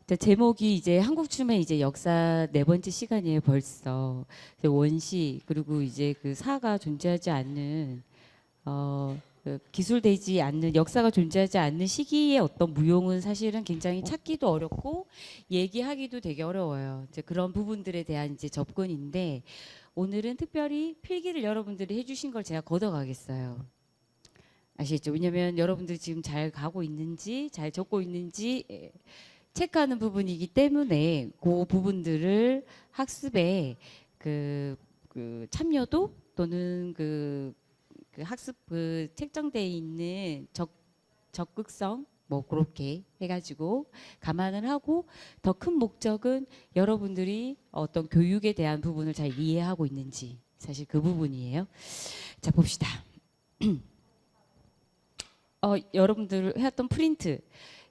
자, 제목이 이제 한국 춤의 이제 역사 네 번째 시간이에요, 벌써. 원시 그리고 이제 그 사가 존재하지 않는 그 기술되지 않는 역사가 존재하지 않는 시기의 어떤 무용은 사실은 굉장히 찾기도 어렵고 얘기하기도 되게 어려워요. 이제 그런 부분들에 대한 이제 접근인데 오늘은 특별히 필기를 여러분들이 해주신 걸 제가 걷어가겠어요. 아시겠죠? 왜냐면 여러분들이 지금 잘 가고 있는지 잘 적고 있는지 체크하는 부분이기 때문에 그 부분들을 학습에 그 참여도 또는 그 학습 그 책정되어 있는 적극성 뭐 그렇게 해가지고 감안을 하고 더 큰 목적은 여러분들이 어떤 교육에 대한 부분을 잘 이해하고 있는지 사실 그 부분이에요. 자 봅시다. 여러분들 해왔던 프린트.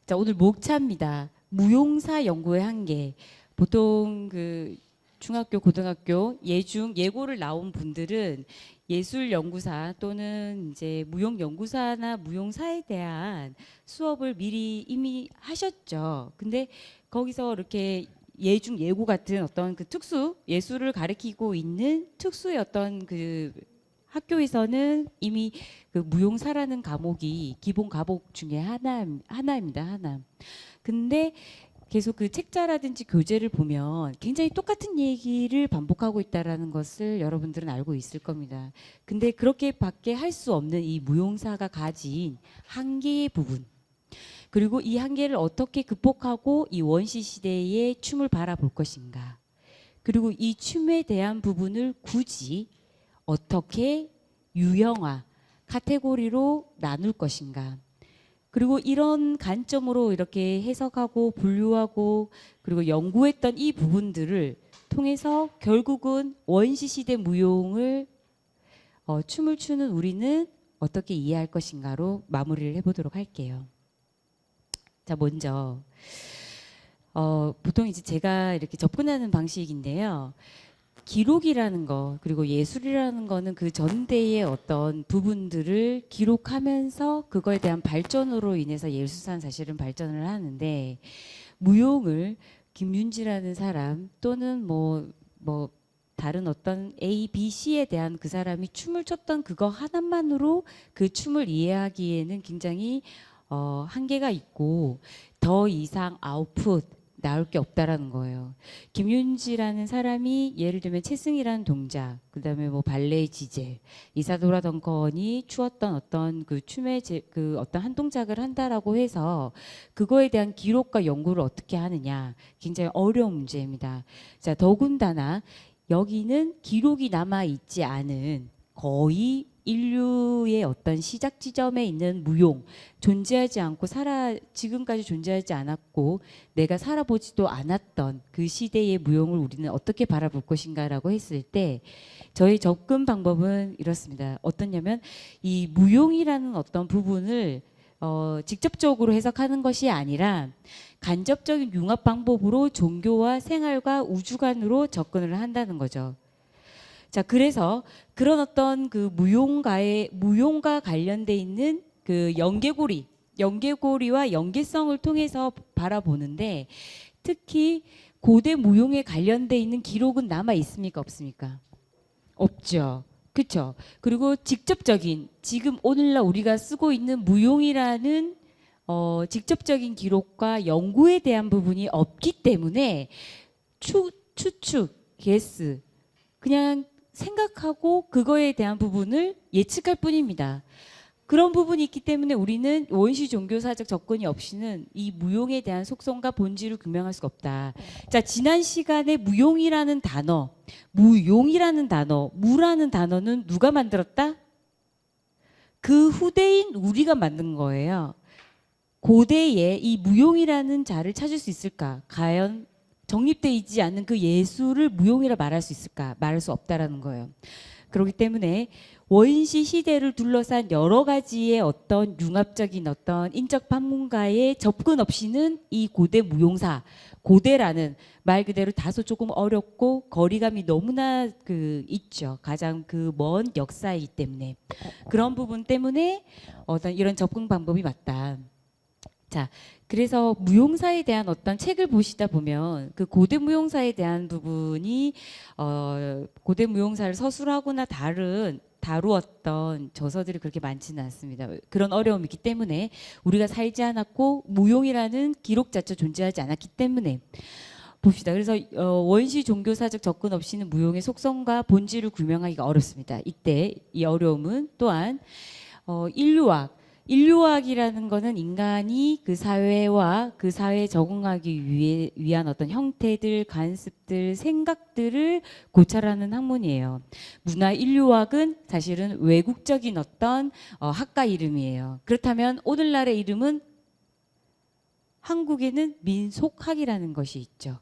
자 오늘 목차입니다. 무용사 연구의 한계. 보통 그 중학교, 고등학교 예고를 나온 분들은 예술 연구사 또는 이제 무용 연구사나 무용사에 대한 수업을 미리 이미 하셨죠. 근데 거기서 이렇게 예고 같은 어떤 그 특수 예술을 가리키고 있는 특수의 어떤 그 학교에서는 이미 그 무용사라는 과목이 기본 과목 중에 하나입니다. 하나. 근데 계속 그 책자라든지 교재를 보면 굉장히 똑같은 얘기를 반복하고 있다라는 것을 여러분들은 알고 있을 겁니다. 근데 그렇게밖에 할 수 없는 이 무용사가 가진 한계의 부분, 그리고 이 한계를 어떻게 극복하고 이 원시 시대의 춤을 바라볼 것인가, 그리고 이 춤에 대한 부분을 굳이 어떻게 유형화, 카테고리로 나눌 것인가, 그리고 이런 관점으로 이렇게 해석하고 분류하고 그리고 연구했던 이 부분들을 통해서 결국은 원시시대 무용을 춤을 추는 우리는 어떻게 이해할 것인가로 마무리를 해보도록 할게요. 자 먼저 보통 이제 제가 이렇게 접근하는 방식인데요. 기록이라는 거 그리고 예술이라는 거는 그 전대의 어떤 부분들을 기록하면서 그거에 대한 발전으로 인해서 예술사는 사실은 발전을 하는데, 무용을 김윤지라는 사람 또는 뭐 다른 어떤 A, B, C에 대한 그 사람이 춤을 췄던 그거 하나만으로 그 춤을 이해하기에는 굉장히 한계가 있고 더 이상 아웃풋 나올 게 없다라는 거예요. 김윤지라는 사람이 예를 들면 채승이라는 동작, 그다음에 뭐 발레 지젤, 이사도라 덩컨이 추었던 어떤 그 춤의 그 어떤 한 동작을 한다라고 해서 그거에 대한 기록과 연구를 어떻게 하느냐, 굉장히 어려운 문제입니다. 자, 더군다나 여기는 기록이 남아 있지 않은 거의 인류의 어떤 시작 지점에 있는 무용, 존재하지 않고 지금까지 존재하지 않았고 내가 살아보지도 않았던 그 시대의 무용을 우리는 어떻게 바라볼 것인가라고 했을 때 저희 접근 방법은 이렇습니다. 어떠냐면 이 무용이라는 어떤 부분을 직접적으로 해석하는 것이 아니라 간접적인 융합 방법으로 종교와 생활과 우주관으로 접근을 한다는 거죠. 자, 그래서 그런 어떤 그 무용과 관련돼 있는 그 연계고리와 연계성을 통해서 바라보는데, 특히 고대 무용에 관련돼 있는 기록은 남아 있습니까, 없습니까? 없죠. 그렇죠. 그리고 직접적인 지금 오늘날 우리가 쓰고 있는 무용이라는 직접적인 기록과 연구에 대한 부분이 없기 때문에 추측, 게스, 그냥 생각하고 그거에 대한 부분을 예측할 뿐입니다. 그런 부분이 있기 때문에 우리는 원시 종교사적 접근이 없이는 이 무용에 대한 속성과 본질을 규명할 수가 없다. 자, 지난 시간에 무용이라는 단어, 무라는 단어는 누가 만들었다? 그 후대인 우리가 만든 거예요. 고대에 이 무용이라는 자를 찾을 수 있을까? 과연 정립되어 있지 않는 그 예술을 무용이라 말할 수 있을까? 말할 수 없다라는 거예요. 그렇기 때문에 원시 시대를 둘러싼 여러 가지의 어떤 융합적인 어떤 인적 판문가의 접근 없이는 이 고대 무용사, 고대라는 말 그대로 다소 조금 어렵고 거리감이 너무나 있죠. 가장 그 먼 역사이기 때문에 그런 부분 때문에 어떤 이런 접근 방법이 맞다. 자, 그래서 무용사에 대한 어떤 책을 보시다 보면 그 고대 무용사에 대한 부분이 고대 무용사를 서술하거나 다루었던 저서들이 그렇게 많지는 않습니다. 그런 어려움이 있기 때문에 우리가 살지 않았고 무용이라는 기록 자체 존재하지 않았기 때문에 봅시다. 그래서 원시 종교사적 접근 없이는 무용의 속성과 본질을 규명하기가 어렵습니다. 이때 이 어려움은 또한 인류학이라는 거는 인간이 그 사회와 그 사회에 적응하기 위한 어떤 형태들, 관습들, 생각들을 고찰하는 학문이에요. 문화인류학은 사실은 외국적인 어떤 학과 이름이에요. 그렇다면 오늘날의 이름은 한국에는 민속학이라는 것이 있죠.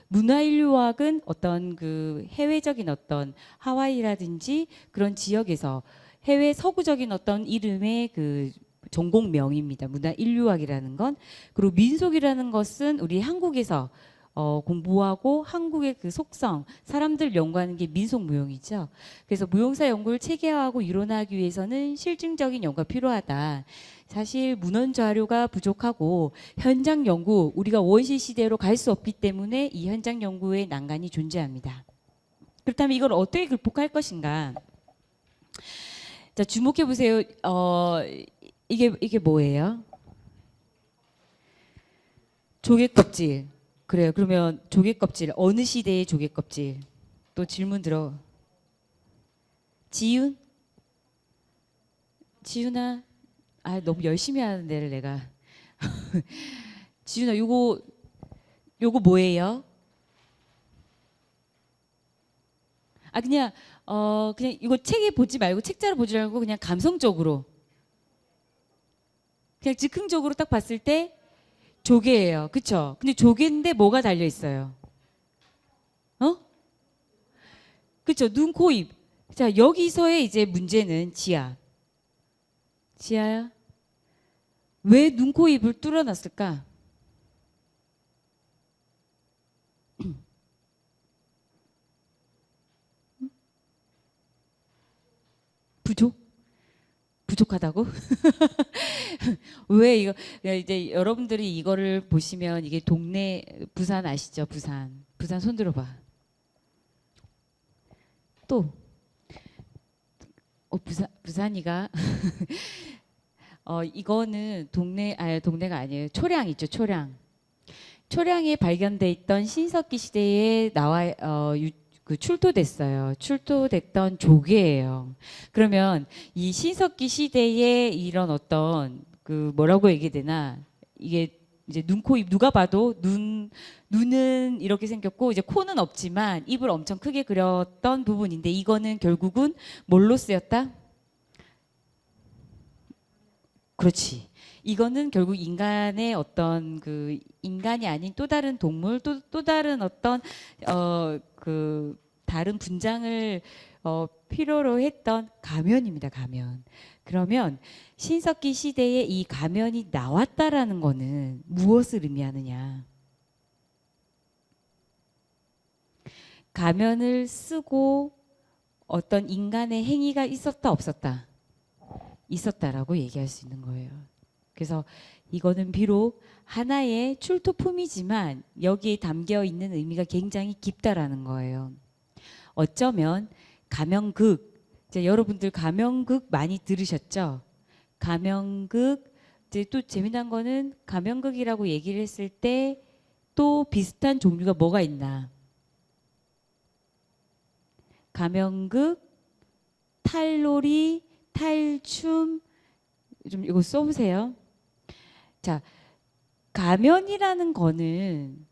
문화인류학은 어떤 그 해외적인 어떤 하와이라든지 그런 지역에서 해외 서구적인 어떤 이름의 그 전공명입니다. 문화인류학이라는 건. 그리고 민속이라는 것은 우리 한국에서 공부하고 한국의 그 속성, 사람들 연구하는 게 민속무용이죠. 그래서 무용사 연구를 체계화하고 이론화하기 위해서는 실증적인 연구가 필요하다. 사실 문헌 자료가 부족하고 현장 연구, 우리가 원시 시대로 갈 수 없기 때문에 이 현장 연구의 난간이 존재합니다. 그렇다면 이걸 어떻게 극복할 것인가? 자, 주목해 보세요. 이게 뭐예요? 조개 껍질. 그래요. 그러면 조개 껍질, 어느 시대의 조개 껍질? 또 질문 들어. 지윤? 지윤아, 너무 열심히 하는 데를 내가. 지윤아, 요거 뭐예요? 그냥 이거 책에 보지 말고 책자를 보지 말고 그냥 감성적으로 그냥 즉흥적으로 딱 봤을 때 조개예요. 그쵸? 근데 조개인데 뭐가 달려 있어요? 그쵸? 눈, 코, 입. 자, 여기서의 이제 문제는 지아야? 왜 눈, 코, 입을 뚫어놨을까? 부족하다고? 왜 이거 이제 여러분들이 이거를 보시면 이게 동네 부산 아시죠? 부산 손 들어봐. 또 부산이가 이거는 동네가 아니에요. 초량 있죠, 초량. 초량에 발견돼 있던 신석기 시대에 출토됐어요. 출토됐던 조개예요. 그러면 이 신석기 시대에 이런 어떤 그 뭐라고 얘기해야 되나? 이게 이제 눈, 코, 입 누가 봐도 눈은 이렇게 생겼고 이제 코는 없지만 입을 엄청 크게 그렸던 부분인데 이거는 결국은 뭘로 쓰였다? 그렇지. 이거는 결국 인간의 어떤 그 인간이 아닌 또 다른 동물 또 다른 어떤 그 다른 분장을 필요로 했던 가면입니다. 가면. 그러면 신석기 시대에 이 가면이 나왔다라는 거는 무엇을 의미하느냐? 가면을 쓰고 어떤 인간의 행위가 있었다 없었다? 있었다라고 얘기할 수 있는 거예요. 그래서 이거는 비록 하나의 출토품이지만 여기에 담겨 있는 의미가 굉장히 깊다라는 거예요. 어쩌면 가면극, 이제 여러분들 가면극 많이 들으셨죠? 가면극, 이제 또 재미난 거는 가면극이라고 얘기를 했을 때 또 비슷한 종류가 뭐가 있나? 가면극, 탈놀이, 탈춤, 좀 이거 써보세요. 자, 가면이라는 거는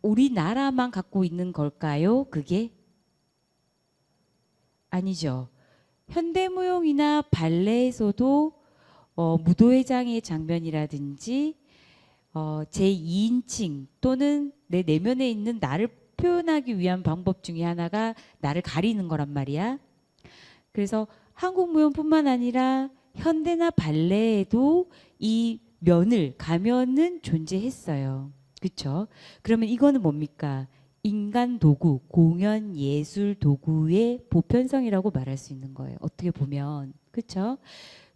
우리나라만 갖고 있는 걸까요? 그게? 아니죠. 현대무용이나 발레에서도 무도회장의 장면이라든지 제2인칭 또는 내 내면에 있는 나를 표현하기 위한 방법 중에 하나가 나를 가리는 거란 말이야. 그래서 한국 무용뿐만 아니라 현대나 발레에도 이 가면은 존재했어요. 그렇죠? 그러면 이거는 뭡니까? 인간 도구, 공연 예술 도구의 보편성이라고 말할 수 있는 거예요. 어떻게 보면. 그렇죠?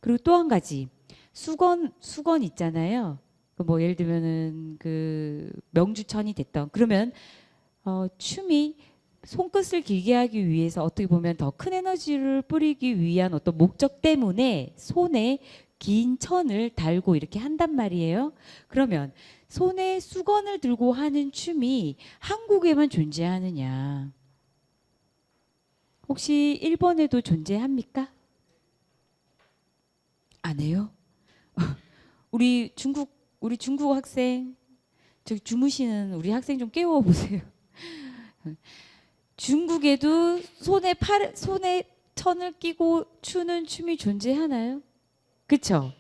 그리고 또 한 가지. 수건 있잖아요. 그 뭐 예를 들면은 그 명주천이 됐던 그러면 춤이 손끝을 길게 하기 위해서 어떻게 보면 더 큰 에너지를 뿌리기 위한 어떤 목적 때문에 손에 긴 천을 달고 이렇게 한단 말이에요. 그러면 손에 수건을 들고 하는 춤이 한국에만 존재하느냐? 혹시 일본에도 존재합니까? 안 해요? 우리 중국 학생, 저기 주무시는 우리 학생 좀 깨워 보세요. 중국에도 손에 천을 끼고 추는 춤이 존재하나요? 그쵸?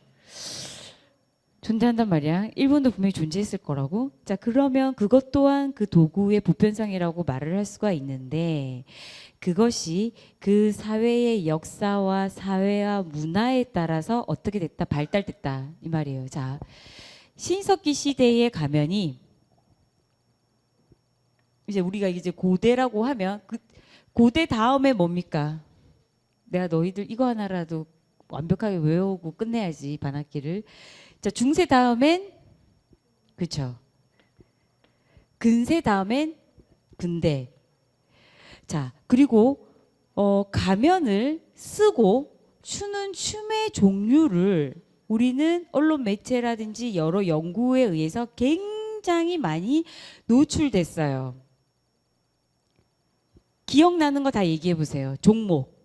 존재한단 말이야. 일본도 분명히 존재했을 거라고. 자, 그러면 그것 또한 그 도구의 보편성이라고 말을 할 수가 있는데 그것이 그 사회의 역사와 사회와 문화에 따라서 어떻게 됐다, 발달됐다 이 말이에요. 자, 신석기 시대의 가면이 이제 우리가 이제 고대라고 하면 그 고대 다음에 뭡니까? 내가 너희들 이거 하나라도 완벽하게 외우고 끝내야지 반학기를. 자, 중세 다음엔 그렇죠. 근세 다음엔 근대. 자, 그리고 가면을 쓰고 추는 춤의 종류를 우리는 언론 매체라든지 여러 연구에 의해서 굉장히 많이 노출됐어요. 기억나는 거 다 얘기해 보세요. 종목.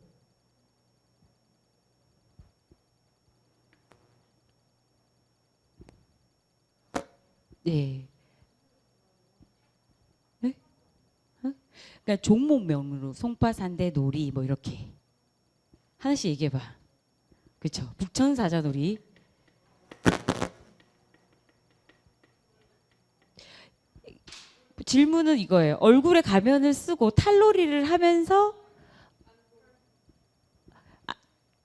네. 네? 그러니까 종목명으로 송파산대 놀이 뭐 이렇게 하나씩 얘기해 봐. 그렇죠. 북천사자놀이. 질문은 이거예요. 얼굴에 가면을 쓰고 탈놀이를 하면서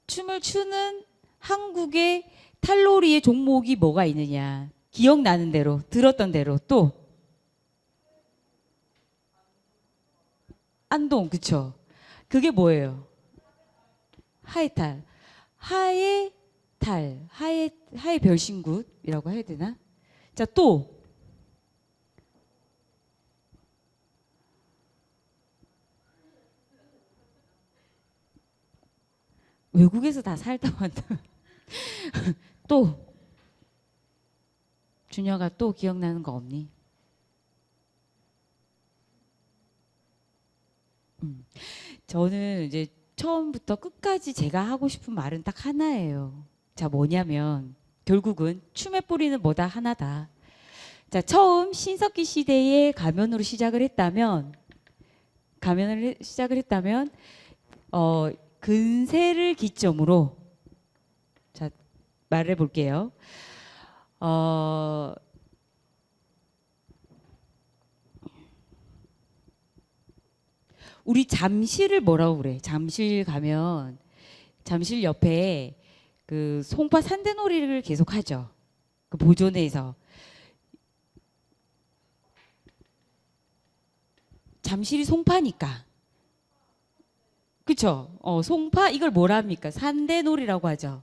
춤을 추는 한국의 탈놀이의 종목이 뭐가 있느냐. 기억나는 대로, 들었던 대로. 또 안동, 그쵸? 그게 뭐예요? 하회탈. 하회 별신굿이라고 해야 되나? 자, 또 외국에서 다 살다 왔다. 또 준혁아 또 기억나는 거 없니? 저는 이제 처음부터 끝까지 제가 하고 싶은 말은 딱 하나예요. 자, 뭐냐면 결국은 춤의 뿌리는 뭐다 하나다. 자, 처음 신석기 시대에 가면으로 시작을 했다면 근세를 기점으로 자, 말해 볼게요. 우리 잠실을 뭐라고 그래? 잠실 가면 잠실 옆에 그 송파 산대놀이를 계속 하죠. 그 보존회에서 잠실이 송파니까. 그쵸? 송파 이걸 뭐라 합니까? 산대놀이라고 하죠.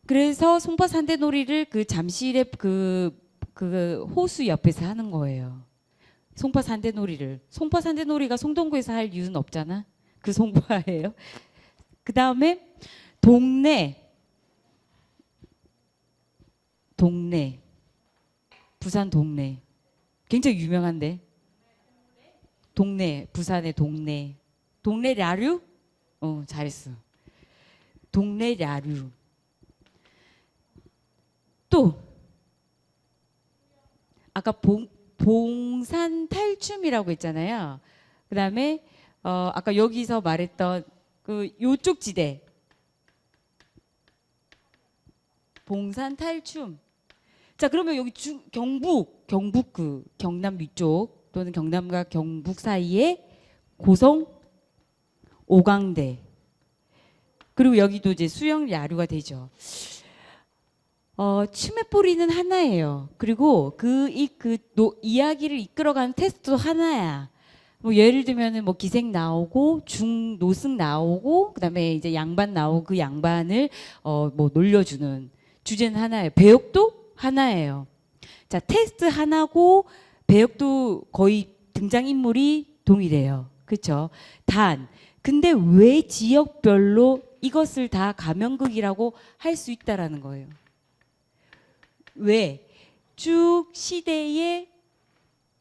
그래서 송파 산대놀이를 그 잠실의 그 호수 옆에서 하는 거예요. 송파 산대놀이를. 송파 산대놀이가 송동구에서 할 이유는 없잖아. 그 송파예요. 그 다음에 동네. 부산 동네. 굉장히 유명한데. 동네. 부산의 동네. 동네 랴류? 잘했어. 동네 랴류. 또 아까 봉산 탈춤이라고 했잖아요. 그다음에 아까 여기서 말했던 그 요쪽 지대 봉산 탈춤. 자, 그러면 여기 경북 그 경남 위쪽 또는 경남과 경북 사이에 고성 오강대 그리고 여기도 이제 수영 야류가 되죠. 춤의 뿌리는 하나예요. 그리고 이야기를 이끌어가는 테스트도 하나야. 뭐 예를 들면은 뭐 기생 나오고 중노승 나오고 그다음에 이제 양반 나오고 그 양반을 뭐 놀려주는 주제는 하나예요. 배역도 하나예요. 자, 테스트 하나고 배역도 거의 등장인물이 동일해요. 그렇죠? 근데 왜 지역별로 이것을 다 가면극이라고 할 수 있다라는 거예요. 왜? 쭉 시대의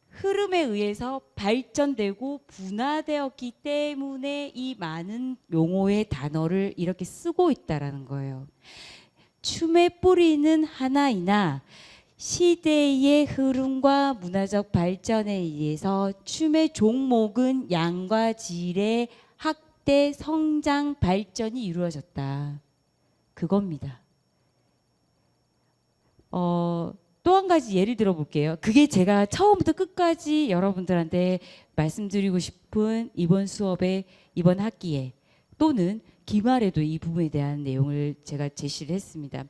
흐름에 의해서 발전되고 분화되었기 때문에 이 많은 용어의 단어를 이렇게 쓰고 있다라는 거예요. 춤의 뿌리는 하나이나 시대의 흐름과 문화적 발전에 의해서 춤의 종목은 양과 질의 확대, 성장, 발전이 이루어졌다. 그겁니다. 또 한 가지 예를 들어 볼게요. 그게 제가 처음부터 끝까지 여러분들한테 말씀드리고 싶은 이번 수업에 이번 학기에 또는 기말에도 이 부분에 대한 내용을 제가 제시를 했습니다.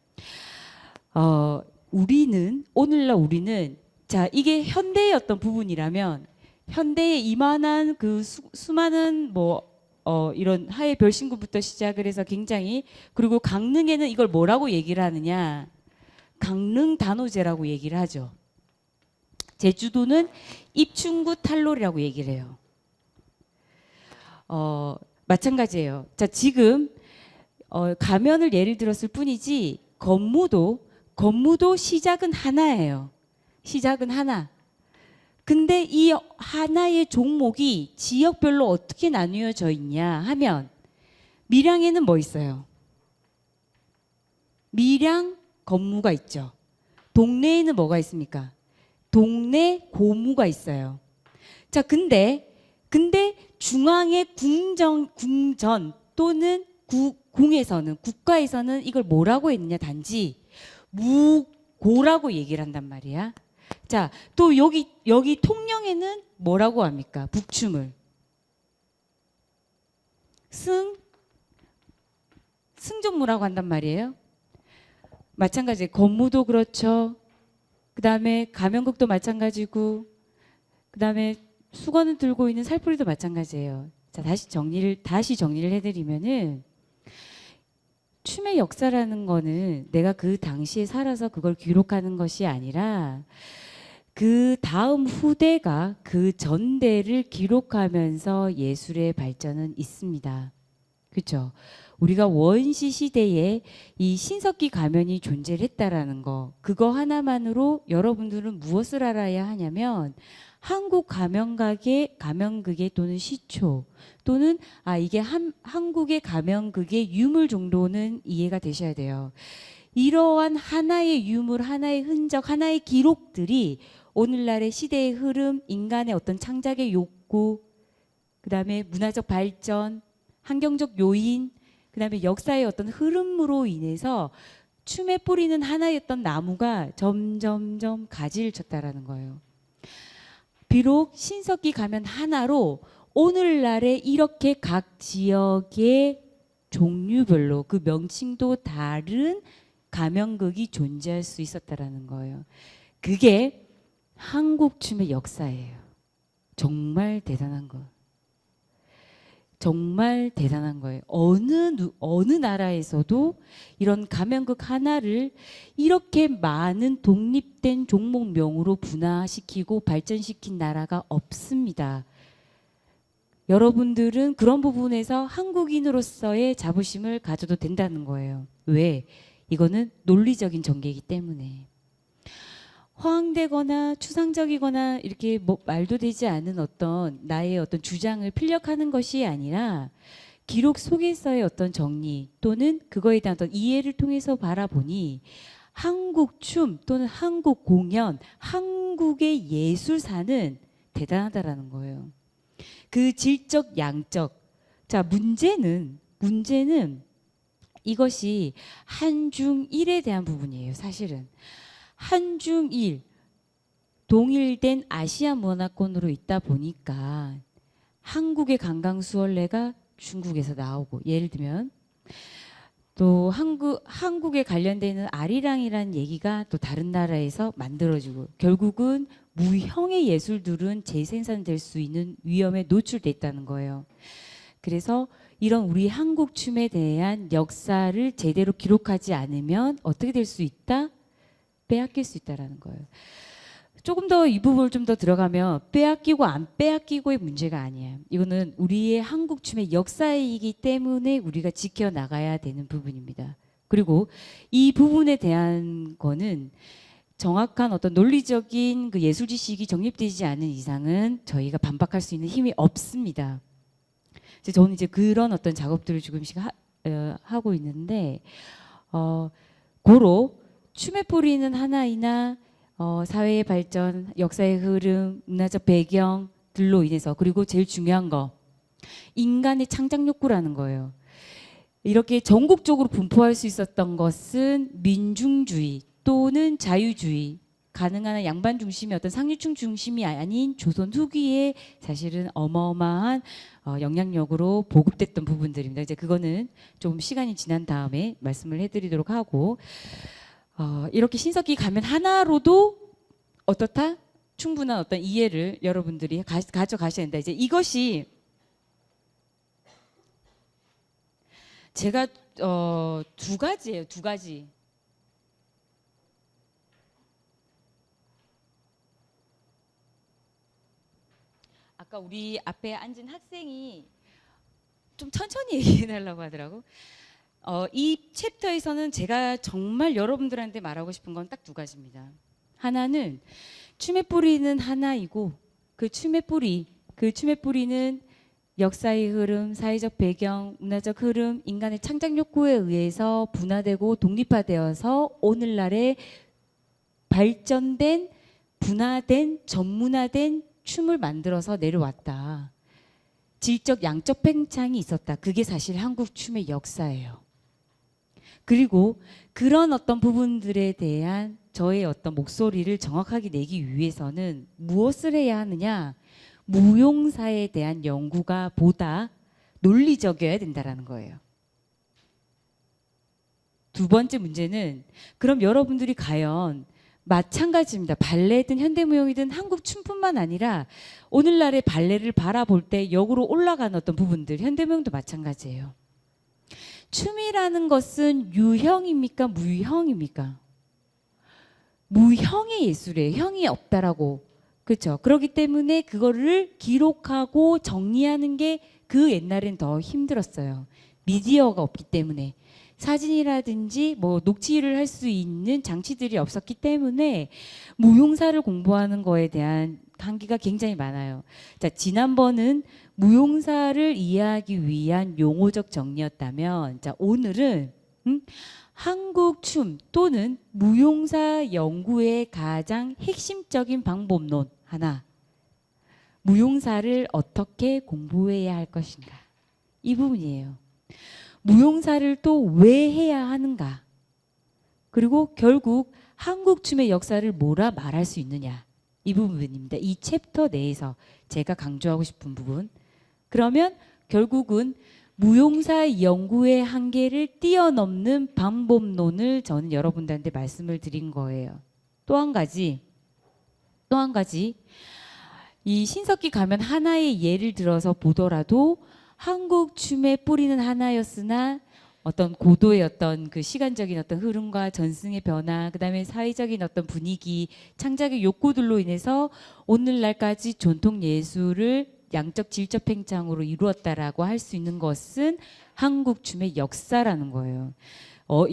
오늘날 우리는 자, 이게 현대의 어떤 부분이라면 현대의 이만한 그 수많은 이런 하의 별신구부터 시작을 해서 굉장히 그리고 강릉에는 이걸 뭐라고 얘기를 하느냐? 강릉 단오제라고 얘기를 하죠. 제주도는 입춘구 탈놀이라고 얘기를 해요. 마찬가지예요. 자, 지금 가면을 예를 들었을 뿐이지 건무도 시작은 하나예요. 시작은 하나. 근데 이 하나의 종목이 지역별로 어떻게 나뉘어져 있냐 하면 밀양에는 뭐 있어요? 밀양 건무가 있죠. 동네에는 뭐가 있습니까? 동네 고무가 있어요. 자, 근데 중앙의 궁전 또는 궁에서는 국가에서는 이걸 뭐라고 했느냐 단지 무고라고 얘기를 한단 말이야. 자, 또 여기 통영에는 뭐라고 합니까? 북춤을 승전무라고 한단 말이에요. 마찬가지 건무도 그렇죠. 그 다음에 가면극도 마찬가지고 그 다음에 수건을 들고 있는 살풀이도 마찬가지예요. 자, 다시 정리를 해드리면은 춤의 역사라는 거는 내가 그 당시에 살아서 그걸 기록하는 것이 아니라 그 다음 후대가 그 전대를 기록하면서 예술의 발전은 있습니다. 그렇죠? 우리가 원시 시대에 이 신석기 가면이 존재를 했다라는 거, 그거 하나만으로 여러분들은 무엇을 알아야 하냐면 한국 가면극의 또는 시초 또는 이게 한국의 가면극의 유물 정도는 이해가 되셔야 돼요. 이러한 하나의 유물, 하나의 흔적, 하나의 기록들이 오늘날의 시대의 흐름, 인간의 어떤 창작의 욕구, 그 다음에 문화적 발전, 환경적 요인, 그 다음에 역사의 어떤 흐름으로 인해서 춤에 뿌리는 하나였던 나무가 점점점 가지를 쳤다라는 거예요. 비록 신석기 가면 하나로 오늘날에 이렇게 각 지역의 종류별로 그 명칭도 다른 가면극이 존재할 수 있었다라는 거예요. 그게 한국 춤의 역사예요. 정말 대단한 거. 정말 대단한 거예요. 어느 나라에서도 이런 가면극 하나를 이렇게 많은 독립된 종목명으로 분화시키고 발전시킨 나라가 없습니다. 여러분들은 그런 부분에서 한국인으로서의 자부심을 가져도 된다는 거예요. 왜? 이거는 논리적인 전개이기 때문에. 허황되거나 추상적이거나 이렇게 말도 되지 않은 나의 어떤 주장을 필력하는 것이 아니라 기록 속에서의 어떤 정리 또는 그거에 대한 어떤 이해를 통해서 바라보니 한국 춤 또는 한국 공연, 한국의 예술사는 대단하다라는 거예요. 그 질적, 양적. 자, 문제는 이것이 한중일에 대한 부분이에요. 사실은. 한중일 동일된 아시아 문화권으로 있다 보니까 한국의 강강수월래가 중국에서 나오고 예를 들면 또 한국에 관련되는 아리랑이라는 얘기가 또 다른 나라에서 만들어지고 결국은 무형의 예술들은 재생산될 수 있는 위험에 노출돼 있다는 거예요. 그래서 이런 우리 한국 춤에 대한 역사를 제대로 기록하지 않으면 어떻게 될 수 있다? 빼앗길 수 있다라는 거예요. 조금 더 이 부분을 좀 더 들어가면 빼앗기고 안 빼앗기고의 문제가 아니에요. 이거는 우리의 한국 춤의 역사이기 때문에 우리가 지켜나가야 되는 부분입니다. 그리고 이 부분에 대한 거는 정확한 어떤 논리적인 그 예술 지식이 정립되지 않은 이상은 저희가 반박할 수 있는 힘이 없습니다. 저는 이제 그런 어떤 작업들을 조금씩 하고 있는데 고로 춤의 뿌리는 하나이나 사회의 발전, 역사의 흐름, 문화적 배경들로 인해서 그리고 제일 중요한 거 인간의 창작 욕구라는 거예요. 이렇게 전국적으로 분포할 수 있었던 것은 민중주의 또는 자유주의 가능한 한 양반 중심의 어떤 상류층 중심이 아닌 조선 후기에 사실은 어마어마한 영향력으로 보급됐던 부분들입니다. 이제 그거는 좀 시간이 지난 다음에 말씀을 해드리도록 하고 이렇게 신석기 가면 하나로도 어떻다? 충분한 어떤 이해를 여러분들이 가져가셔야 된다. 이제 이것이 제가 두 가지예요. 두 가지. 아까 우리 앞에 앉은 학생이 좀 천천히 얘기해달라고 하더라고. 이 챕터에서는 제가 정말 여러분들한테 말하고 싶은 건 딱 두 가지입니다. 하나는 춤의 뿌리는 하나이고 그 춤의 뿌리는 역사의 흐름, 사회적 배경, 문화적 흐름, 인간의 창작 욕구에 의해서 분화되고 독립화되어서 오늘날의 발전된, 분화된, 전문화된 춤을 만들어서 내려왔다. 질적 양적 팽창이 있었다. 그게 사실 한국 춤의 역사예요. 그리고 그런 어떤 부분들에 대한 저의 어떤 목소리를 정확하게 내기 위해서는 무엇을 해야 하느냐? 무용사에 대한 연구가 보다 논리적이어야 된다는 거예요. 두 번째 문제는 그럼 여러분들이 과연 마찬가지입니다. 발레든 현대무용이든 한국 춤뿐만 아니라 오늘날의 발레를 바라볼 때 역으로 올라가는 어떤 부분들 현대무용도 마찬가지예요. 춤이라는 것은 유형입니까? 무형입니까? 무형의 예술이에요. 형이 없다라고. 그렇죠. 그렇기 때문에 그거를 기록하고 정리하는 게 그 옛날엔 더 힘들었어요. 미디어가 없기 때문에. 사진이라든지 뭐 녹취를 할 수 있는 장치들이 없었기 때문에 무용사를 공부하는 거에 대한 한계가 굉장히 많아요. 자, 지난번은 무용사를 이해하기 위한 용어적 정리였다면, 자, 오늘은 한국 춤 또는 무용사 연구의 가장 핵심적인 방법론 하나. 무용사를 어떻게 공부해야 할 것인가. 이 부분이에요. 무용사를 또 왜 해야 하는가? 그리고 결국 한국 춤의 역사를 뭐라 말할 수 있느냐? 이 부분입니다. 이 챕터 내에서 제가 강조하고 싶은 부분. 그러면 결국은 무용사 연구의 한계를 뛰어넘는 방법론을 저는 여러분들한테 말씀을 드린 거예요. 또 한 가지 이 신석기 가면 하나의 예를 들어서 보더라도 한국 춤의 뿌리는 하나였으나 어떤 고도의 어떤 그 시간적인 어떤 흐름과 전승의 변화, 그다음에 사회적인 어떤 분위기, 창작의 욕구들로 인해서 오늘날까지 전통 예술을 양적 질적 팽창으로 이루었다라고 할 수 있는 것은 한국 춤의 역사라는 거예요.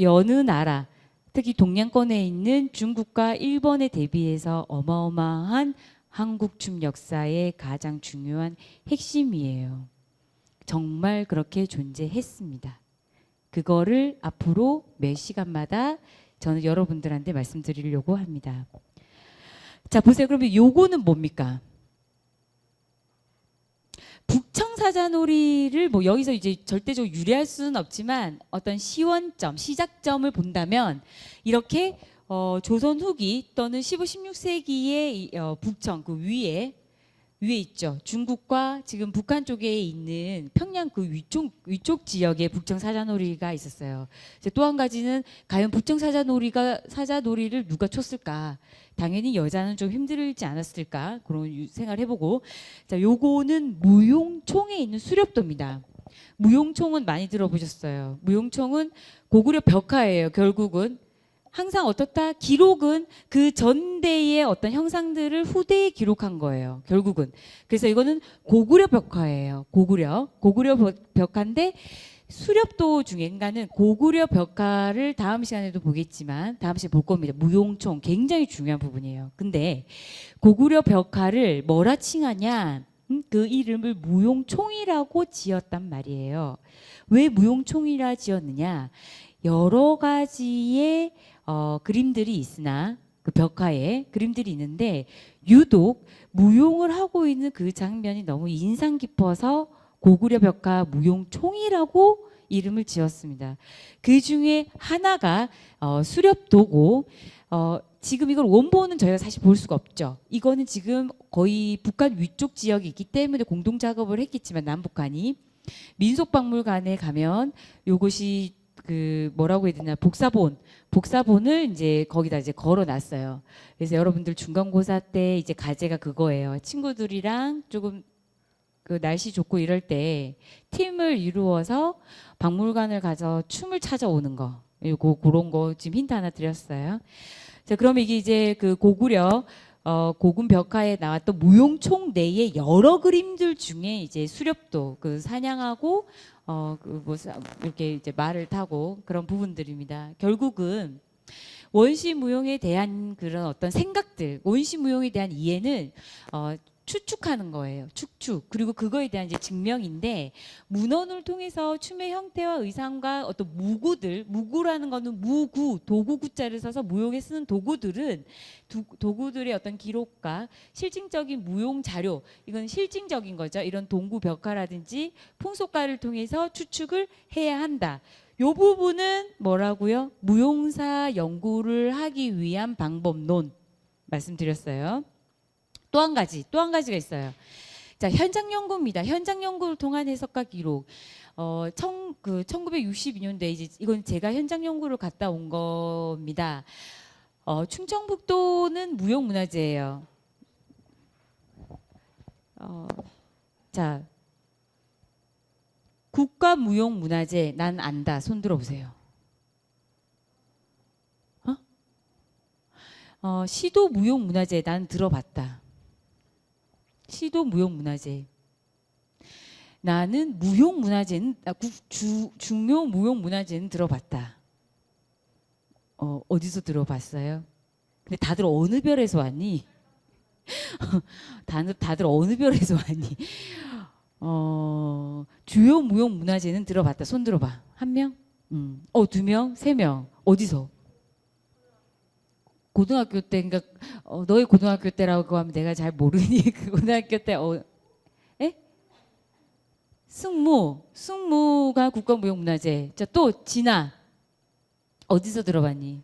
여느 나라, 특히 동양권에 있는 중국과 일본에 대비해서 어마어마한 한국 춤 역사의 가장 중요한 핵심이에요. 정말 그렇게 존재했습니다. 그거를 앞으로 몇 시간마다 저는 여러분들한테 말씀드리려고 합니다. 자, 보세요. 그러면 요거는 뭡니까? 북청사자놀이를 뭐 여기서 이제 절대적으로 유래할 수는 없지만 어떤 시원점, 시작점을 본다면 이렇게 조선 후기 또는 15, 16세기의 북청 그 위에 위에 있죠. 중국과 지금 북한 쪽에 있는 평양 그 위쪽 지역에 북청 사자놀이가 있었어요. 또 한 가지는 과연 북청 사자놀이를 누가 쳤을까? 당연히 여자는 좀 힘들지 않았을까? 그런 생각을 해보고, 자, 요거는 무용총에 있는 수렵도입니다. 무용총은 많이 들어보셨어요. 무용총은 고구려 벽화예요. 결국은 항상 어떻다? 기록은 그 전대의 어떤 형상들을 후대에 기록한 거예요. 결국은. 그래서 이거는 고구려 벽화예요. 고구려 벽화인데 수렵도 중에, 그러니까는 고구려 벽화를 다음 시간에도 보겠지만 다음 시간에 볼 겁니다. 무용총 굉장히 중요한 부분이에요. 근데 고구려 벽화를 뭐라 칭하냐? 그 이름을 무용총이라고 지었단 말이에요. 왜 무용총이라 지었느냐? 여러 가지의 그림들이 있으나, 그 벽화에 그림들이 있는데 유독 무용을 하고 있는 그 장면이 너무 인상 깊어서 고구려 벽화 무용총이라고 이름을 지었습니다. 그 중에 하나가 수렵도고, 지금 이걸 원본은 저희가 사실 볼 수가 없죠. 이거는 지금 거의 북한 위쪽 지역이 있기 때문에 공동 작업을 했겠지만, 남북한이 민속박물관에 가면 요것이 그 뭐라고 해야 되나, 복사본을 이제 거기다 이제 걸어놨어요. 그래서 여러분들 중간고사 때 이제 과제가 그거예요. 친구들이랑 조금 그 날씨 좋고 이럴 때 팀을 이루어서 박물관을 가서 춤을 찾아오는 거. 요거 그런 거 지금 힌트 하나 드렸어요. 자, 그러면 이게 이제 그 고구려 고군 벽화에 나왔던 무용총 내의 여러 그림들 중에 이제 수렵도, 그 사냥하고 그 뭐 이렇게 이제 말을 타고 그런 부분들입니다. 결국은 원시무용에 대한 그런 어떤 생각들, 원시무용에 대한 이해는 추측하는 거예요. 추측. 그리고 그거에 대한 이제 증명인데, 문헌을 통해서 춤의 형태와 의상과 어떤 무구라는 거는 도구구자를 써서 무용에 쓰는 도구들은 도구들의 어떤 기록과 실증적인 무용 자료, 이건 실증적인 거죠. 이런 동구 벽화라든지 풍속가를 통해서 추측을 해야 한다. 요 부분은 뭐라고요? 무용사 연구를 하기 위한 방법론 말씀드렸어요. 또 한 가지가 있어요. 자, 현장 연구입니다. 현장 연구를 통한 해석과 기록. 1962년도에 이제 이건 제가 현장 연구를 갔다 온 겁니다. 충청북도는 무형문화재예요. 자, 국가무형문화재 난 안다. 손 들어보세요. 시도 무형문화재 난 들어봤다. 시도 무형문화재. 나는 무형문화재는 중요 무형문화재는 들어봤다. 어디서 들어봤어요? 근데 다들 어느 별에서 왔니? 다들 어느 별에서 왔니? 주요 무형문화재는 들어봤다. 손 들어봐. 한 명? 2명? 3명? 어디서? 고등학교 때, 그러니까 너희 고등학교 때라고 하면 내가 잘 모르니 그 고등학교 때 에? 승무가 국가무형문화재. 자, 또 진아 어디서 들어봤니?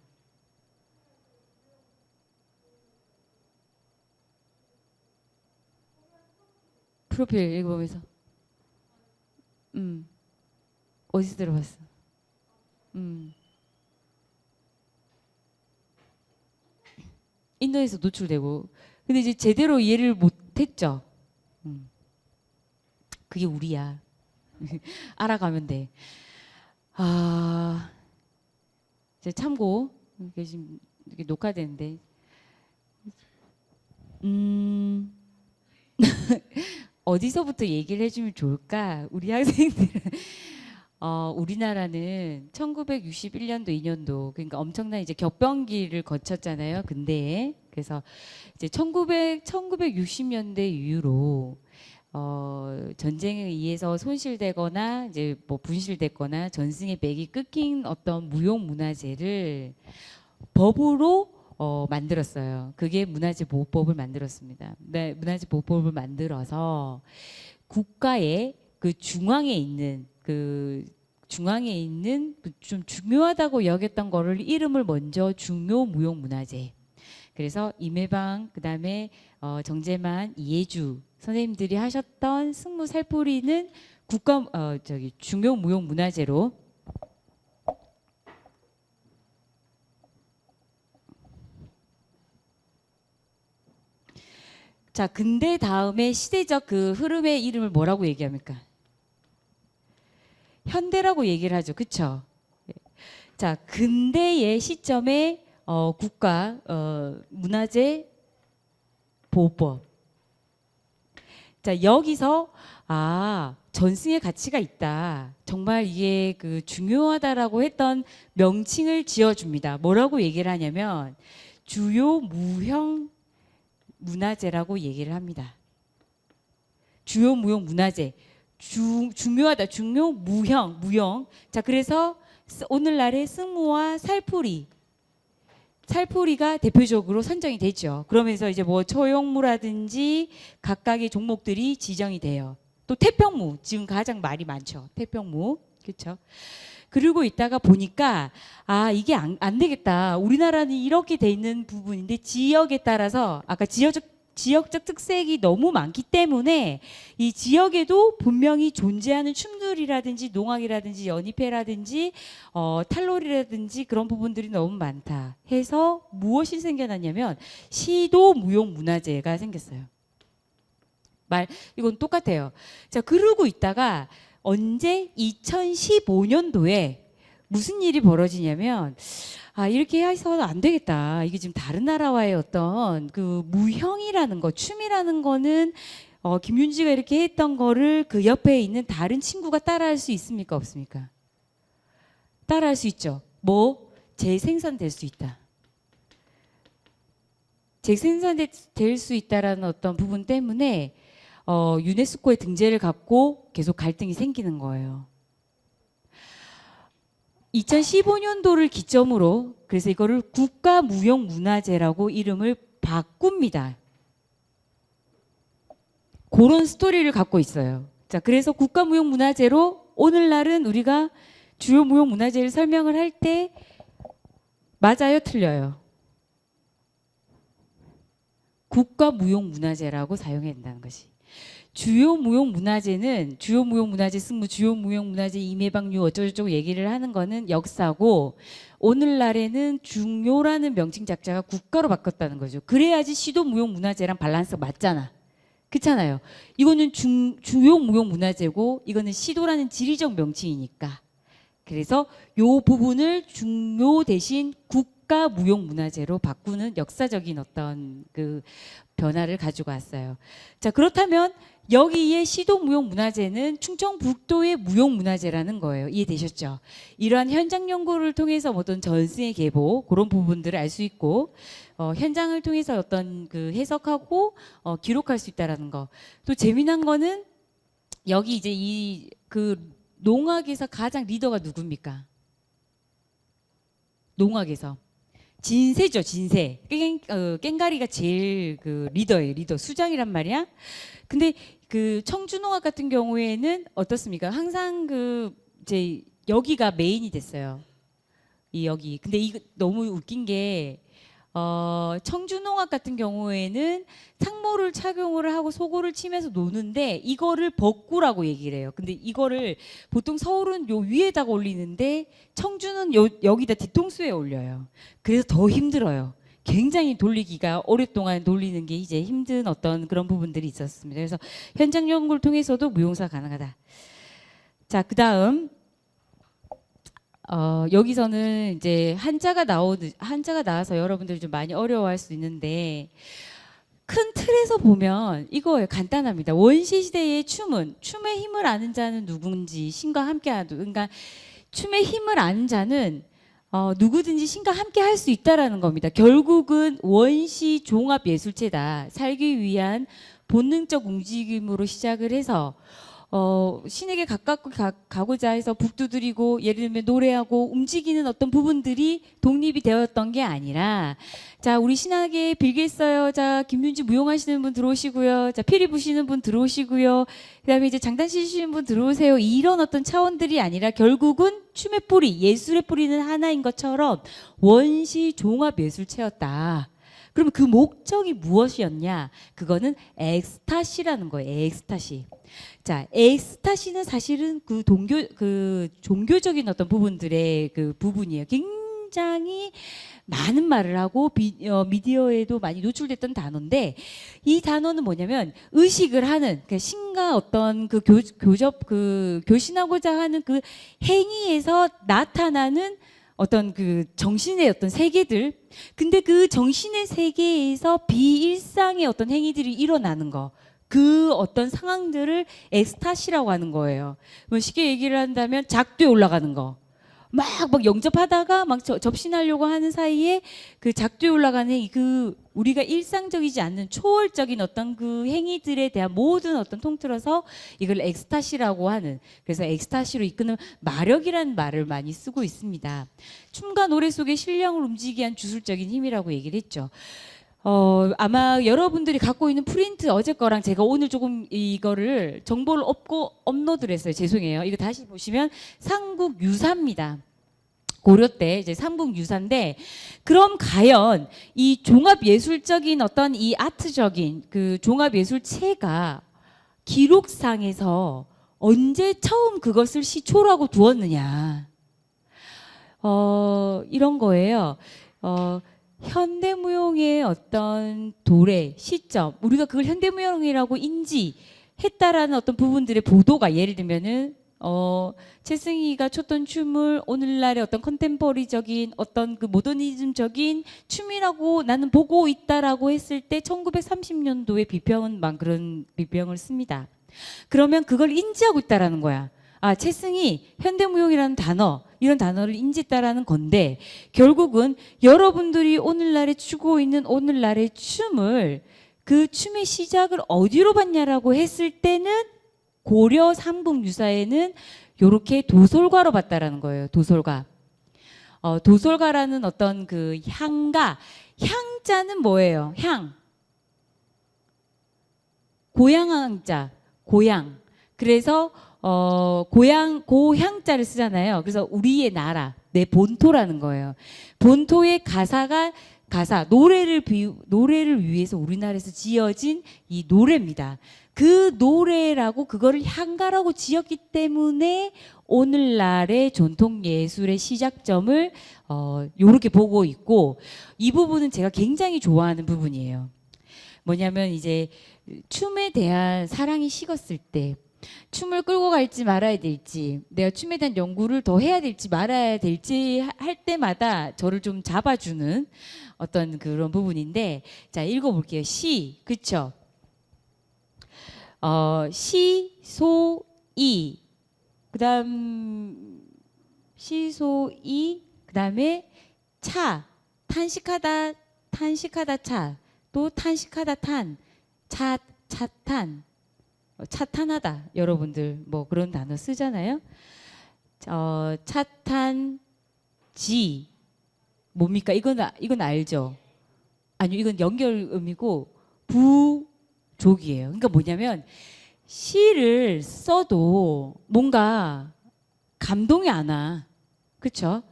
프로필 읽어보면서 어디서 들어봤어? 인터넷에서 노출되고. 근데 이제 제대로 이해를 못했죠. 그게 우리야. 알아가면 돼. 이제 참고 이게 지금 이렇게 녹화되는데. 어디서부터 얘기를 해주면 좋을까? 우리 학생들은 우리나라는 1961년도, 2년도, 그러니까 엄청난 이제 격변기를 거쳤잖아요. 근데 그래서 이제 1960년대 이후로 전쟁에 의해서 손실되거나 이제 뭐 분실됐거나 전승의 맥이 끊긴 어떤 무용 문화재를 법으로 만들었어요. 그게 문화재보호법을 만들었습니다. 네, 문화재보호법을 만들어서 국가의 그 중앙에 있는 좀 중요하다고 여겼던 거를 이름을 먼저 중요무형문화재. 그래서 임해방, 그다음에 정제만, 이해주, 선생님들이 하셨던 승무 살포리는 중요 무용 문화재로 자, 근대 다음에 시대적 그 흐름의 이름을 뭐라고 얘기합니까? 현대라고 얘기를 하죠. 그쵸? 자, 근대의 시점에 국가 문화재 보호법. 자, 여기서 전승의 가치가 있다. 정말 이게 그 중요하다라고 했던 명칭을 지어줍니다. 뭐라고 얘기를 하냐면 주요 무형 문화재라고 얘기를 합니다. 주요 무형 문화재. 중요하다. 중요 무형. 자, 그래서 오늘날의 승무와 살포리가 대표적으로 선정이 되죠. 그러면서 이제 뭐 처용무라든지 각각의 종목들이 지정이 돼요. 또 태평무, 지금 가장 말이 많죠. 태평무. 그렇죠? 그리고 있다가 보니까 이게 안 되겠다. 우리나라는 이렇게 돼 있는 부분인데 지역에 따라서 아까 지역적 특색이 너무 많기 때문에 이 지역에도 분명히 존재하는 춤들이라든지 농악이라든지 연희패라든지 탈놀이라든지 그런 부분들이 너무 많다 해서 무엇이 생겨났냐면 시도 무용 문화재가 생겼어요. 이건 똑같아요. 자, 그러고 있다가 언제 2015년도에 무슨 일이 벌어지냐면 이렇게 해서는 안 되겠다. 이게 지금 다른 나라와의 어떤 그 무형이라는 거, 춤이라는 거는 김윤지가 이렇게 했던 거를 그 옆에 있는 다른 친구가 따라할 수 있습니까? 없습니까? 따라할 수 있죠. 재생산될 수 있다. 재생산될 수 있다라는 어떤 부분 때문에 유네스코의 등재를 갖고 계속 갈등이 생기는 거예요. 2015년도를 기점으로 그래서 이거를 국가무형문화재라고 이름을 바꿉니다. 그런 스토리를 갖고 있어요. 자, 그래서 국가무형문화재로 오늘날은 우리가 주요 무형문화재를 설명을 할 때 맞아요, 틀려요? 국가무형문화재라고 사용해야 된다는 것이. 주요 무형문화재는 주요 무형문화재 승무, 주요 무형문화재 임해방류 어쩌고저쩌고 얘기를 하는 거는 역사고 오늘날에는 중요라는 명칭 작자가 국가로 바꿨다는 거죠. 그래야지 시도 무형문화재랑 밸런스가 맞잖아. 그렇잖아요. 이거는 주요 무형문화재고 이거는 시도라는 지리적 명칭이니까. 그래서 요 부분을 중요 대신 국가 무형문화재로 바꾸는 역사적인 어떤 그 변화를 가지고 왔어요. 자, 그렇다면 여기에 시도무용문화재는 충청북도의 무용문화재라는 거예요. 이해되셨죠? 이러한 현장 연구를 통해서 어떤 전승의 계보 그런 부분들을 알 수 있고 현장을 통해서 어떤 그 해석하고 기록할 수 있다라는 거. 또 재미난 거는 여기 이제 이 그 농악에서 가장 리더가 누굽니까? 농악에서 진세죠, 진세. 깽가리가 제일 그 리더예요, 리더. 수장이란 말이야. 근데 그 청주농악 같은 경우에는 어떻습니까? 항상 그 이제 여기가 메인이 됐어요. 여기. 근데 이거 너무 웃긴 게 청주농악 같은 경우에는 상모를 착용을 하고 소고를 치면서 노는데 이거를 벗구라고 얘기를 해요. 근데 이거를 보통 서울은 요 위에다가 올리는데 청주는 여기다 뒤통수에 올려요. 그래서 더 힘들어요. 굉장히 돌리기가 오랫동안 돌리는 게 이제 힘든 어떤 그런 부분들이 있었습니다. 그래서 현장 연구를 통해서도 무용사 가능하다. 자, 그다음 여기서는 이제 한자가 나와서 여러분들이 좀 많이 어려워할 수 있는데 큰 틀에서 보면 이거예요. 간단합니다. 원시 시대의 춤의 힘을 아는 자는 누군지 신과 함께하도. 그러니까 춤의 힘을 아는 자는 누구든지 신과 함께 할 수 있다라는 겁니다. 결국은 원시 종합 예술체다. 살기 위한 본능적 움직임으로 시작을 해서 신에게 가깝고 가고자 해서 북두드리고 예를 들면 노래하고 움직이는 어떤 부분들이 독립이 되었던 게 아니라 자, 우리 신학에 빌겠어요. 자, 김윤지 무용하시는 분 들어오시고요. 자, 피리 부시는 분 들어오시고요. 그다음에 이제 장단 치시는 분 들어오세요. 이런 어떤 차원들이 아니라 결국은 춤의 뿌리, 예술의 뿌리는 하나인 것처럼 원시 종합 예술체였다. 그러면 그 목적이 무엇이었냐? 그거는 엑스타시라는 거예요. 엑스타시. 자, 엑스타시는 사실은 그 종교적인 어떤 부분들의 그 부분이에요. 굉장히 많은 말을 하고 미디어에도 많이 노출됐던 단어인데, 이 단어는 뭐냐면 의식을 하는 그 신과 어떤 그 교신하고자 하는 그 행위에서 나타나는 어떤 그 정신의 어떤 세계들. 근데 그 정신의 세계에서 비일상의 어떤 행위들이 일어나는 거. 그 어떤 상황들을 엑스타시라고 하는 거예요. 뭐 쉽게 얘기를 한다면 작두에 올라가는 거. 막 영접하다가 막 접신하려고 하는 사이에 그 작두에 올라가는 그 우리가 일상적이지 않는 초월적인 어떤 그 행위들에 대한 모든 어떤 통틀어서 이걸 엑스타시라고 하는, 그래서 엑스타시로 이끄는 마력이라는 말을 많이 쓰고 있습니다. 춤과 노래 속에 신령을 움직이게 한 주술적인 힘이라고 얘기를 했죠. 아마 여러분들이 갖고 있는 프린트 어제 거랑 제가 오늘 조금 이거를 정보를 업로드를 했어요. 죄송해요. 이거 다시 보시면 삼국유사입니다. 고려 때 이제 삼국유사인데, 그럼 과연 이 종합예술적인 어떤 이 아트적인 그 종합예술체가 기록상에서 언제 처음 그것을 시초라고 두었느냐. 이런 거예요. 현대무용의 어떤 도래, 시점, 우리가 그걸 현대무용이라고 인지했다라는 어떤 부분들의 보도가, 예를 들면은 최승희가 췄던 춤을 오늘날의 어떤 컨템포리적인 어떤 그 모더니즘적인 춤이라고 나는 보고 있다라고 했을 때 1930년도에 비평은 막 그런 비평을 씁니다. 그러면 그걸 인지하고 있다라는 거야. 아, 최승희 현대무용이라는 단어, 이런 단어를 인지했다라는 건데, 결국은 여러분들이 오늘날에 추고 있는 오늘날의 춤을, 그 춤의 시작을 어디로 봤냐라고 했을 때는 고려 삼국유사에는 요렇게 도솔가로 봤다라는 거예요. 도솔가. 도솔가라는 어떤 그 향가, 향자는 뭐예요? 향. 고향왕자, 고향. 그래서 고향자를 쓰잖아요. 그래서 우리의 나라, 내 본토라는 거예요. 본토의 노래를 위해서 우리나라에서 지어진 이 노래입니다. 그 노래라고, 그거를 향가라고 지었기 때문에 오늘날의 전통 예술의 시작점을 요렇게 보고 있고, 이 부분은 제가 굉장히 좋아하는 부분이에요. 뭐냐면 이제 춤에 대한 사랑이 식었을 때, 춤을 끌고 갈지 말아야 될지, 내가 춤에 대한 연구를 더 해야 될지 말아야 될지 할 때마다 저를 좀 잡아주는 어떤 그런 부분인데, 자, 읽어볼게요. 시, 그쵸? 시, 소, 이. 그 다음에 차, 탄식하다, 차. 또 탄식하다, 차탄. 차탄하다, 여러분들 뭐 그런 단어 쓰잖아요. 차탄지 뭡니까? 이건 알죠? 아니요, 이건 연결음이고 부족이에요. 그러니까 뭐냐면 시를 써도 뭔가 감동이 안 와, 그렇죠?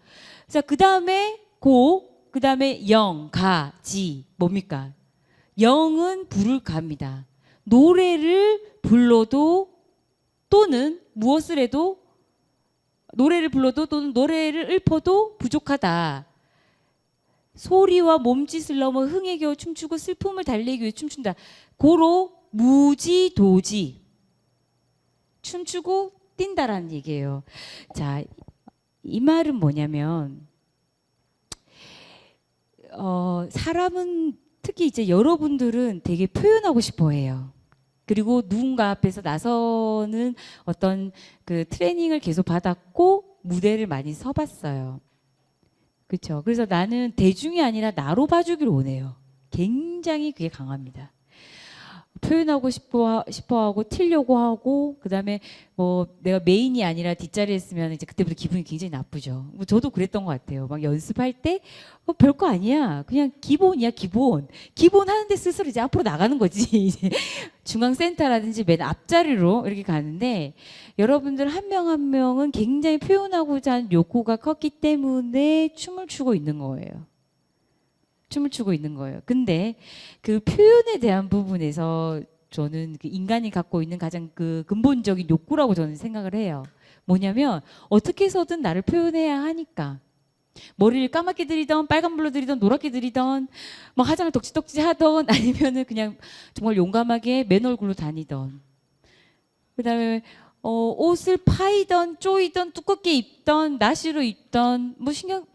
자, 그 다음에 그 다음에 영, 가, 지 뭡니까? 영은 불을 갑니다. 노래를 불러도 또는 무엇을 해도, 노래를 불러도 또는 노래를 읊어도 부족하다. 소리와 몸짓을 넘어 흥에 겨워 춤추고 슬픔을 달래기 위해 춤춘다. 고로 무지도지, 춤추고 뛴다라는 얘기예요. 자, 이 말은 뭐냐면 사람은, 특히 이제 여러분들은 되게 표현하고 싶어 해요. 그리고 누군가 앞에서 나서는 어떤 그 트레이닝을 계속 받았고 무대를 많이 서봤어요. 그렇죠? 그래서 나는 대중이 아니라 나로 봐주기를 원해요. 굉장히 그게 강합니다. 표현하고 싶어하고 튀려고 하고, 그다음에 뭐 내가 메인이 아니라 뒷자리에 있으면 이제 그때부터 기분이 굉장히 나쁘죠. 뭐 저도 그랬던 것 같아요. 막 연습할 때 별거 아니야, 그냥 기본이야, 기본 하는데 스스로 이제 앞으로 나가는 거지. 이제 중앙센터라든지 맨 앞자리로 이렇게 가는데, 여러분들 한 명 한 명은 굉장히 표현하고자 하는 욕구가 컸기 때문에 춤을 추고 있는 거예요. 춤을 추고 있는 거예요. 근데 그 표현에 대한 부분에서 저는 그 인간이 갖고 있는 가장 그 근본적인 욕구라고 저는 생각을 해요. 뭐냐면 어떻게 해서든 나를 표현해야 하니까. 머리를 까맣게 들이던 빨간불로 들이던 노랗게 들이던 뭐 화장을 덕지덕지 하던 아니면은 그냥 정말 용감하게 맨 얼굴로 다니던 그다음에 옷을 파이던 쪼이던 두껍게 입던 나시로 입던 뭐 신경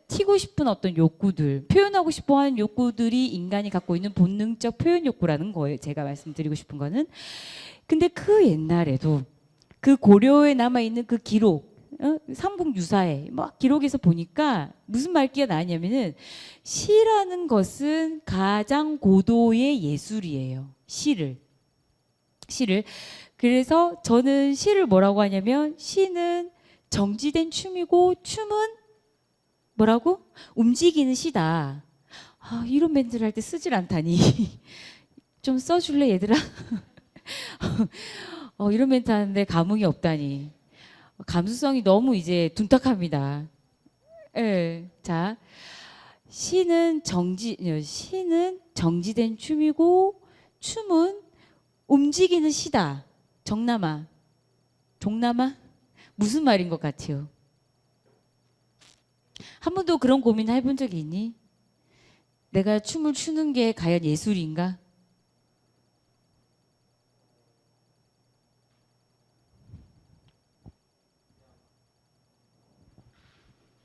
튀고 싶은 어떤 욕구들 표현하고 싶어하는 욕구들이 인간이 갖고 있는 본능적 표현 욕구라는 거예요. 제가 말씀드리고 싶은 거는 근데 그 옛날에도 그 고려에 남아있는 그 기록 삼국유사에 막 기록에서 보니까 무슨 말기가 나냐면은 시라는 것은 가장 고도의 예술이에요. 시를 그래서 저는 시를 뭐라고 하냐면 시는 정지된 춤이고 춤은 뭐라고? 움직이는 시다. 아, 이런 멘트를 할 때 쓰질 않다니. 좀 써줄래 얘들아? 이런 멘트 하는데 감흥이 없다니. 감수성이 너무 이제 둔탁합니다. 예. 자, 시는 정지된 춤이고 춤은 움직이는 시다. 종남아 무슨 말인 것 같아요? 한 번도 그런 고민 해본 적이 있니? 내가 춤을 추는 게 과연 예술인가?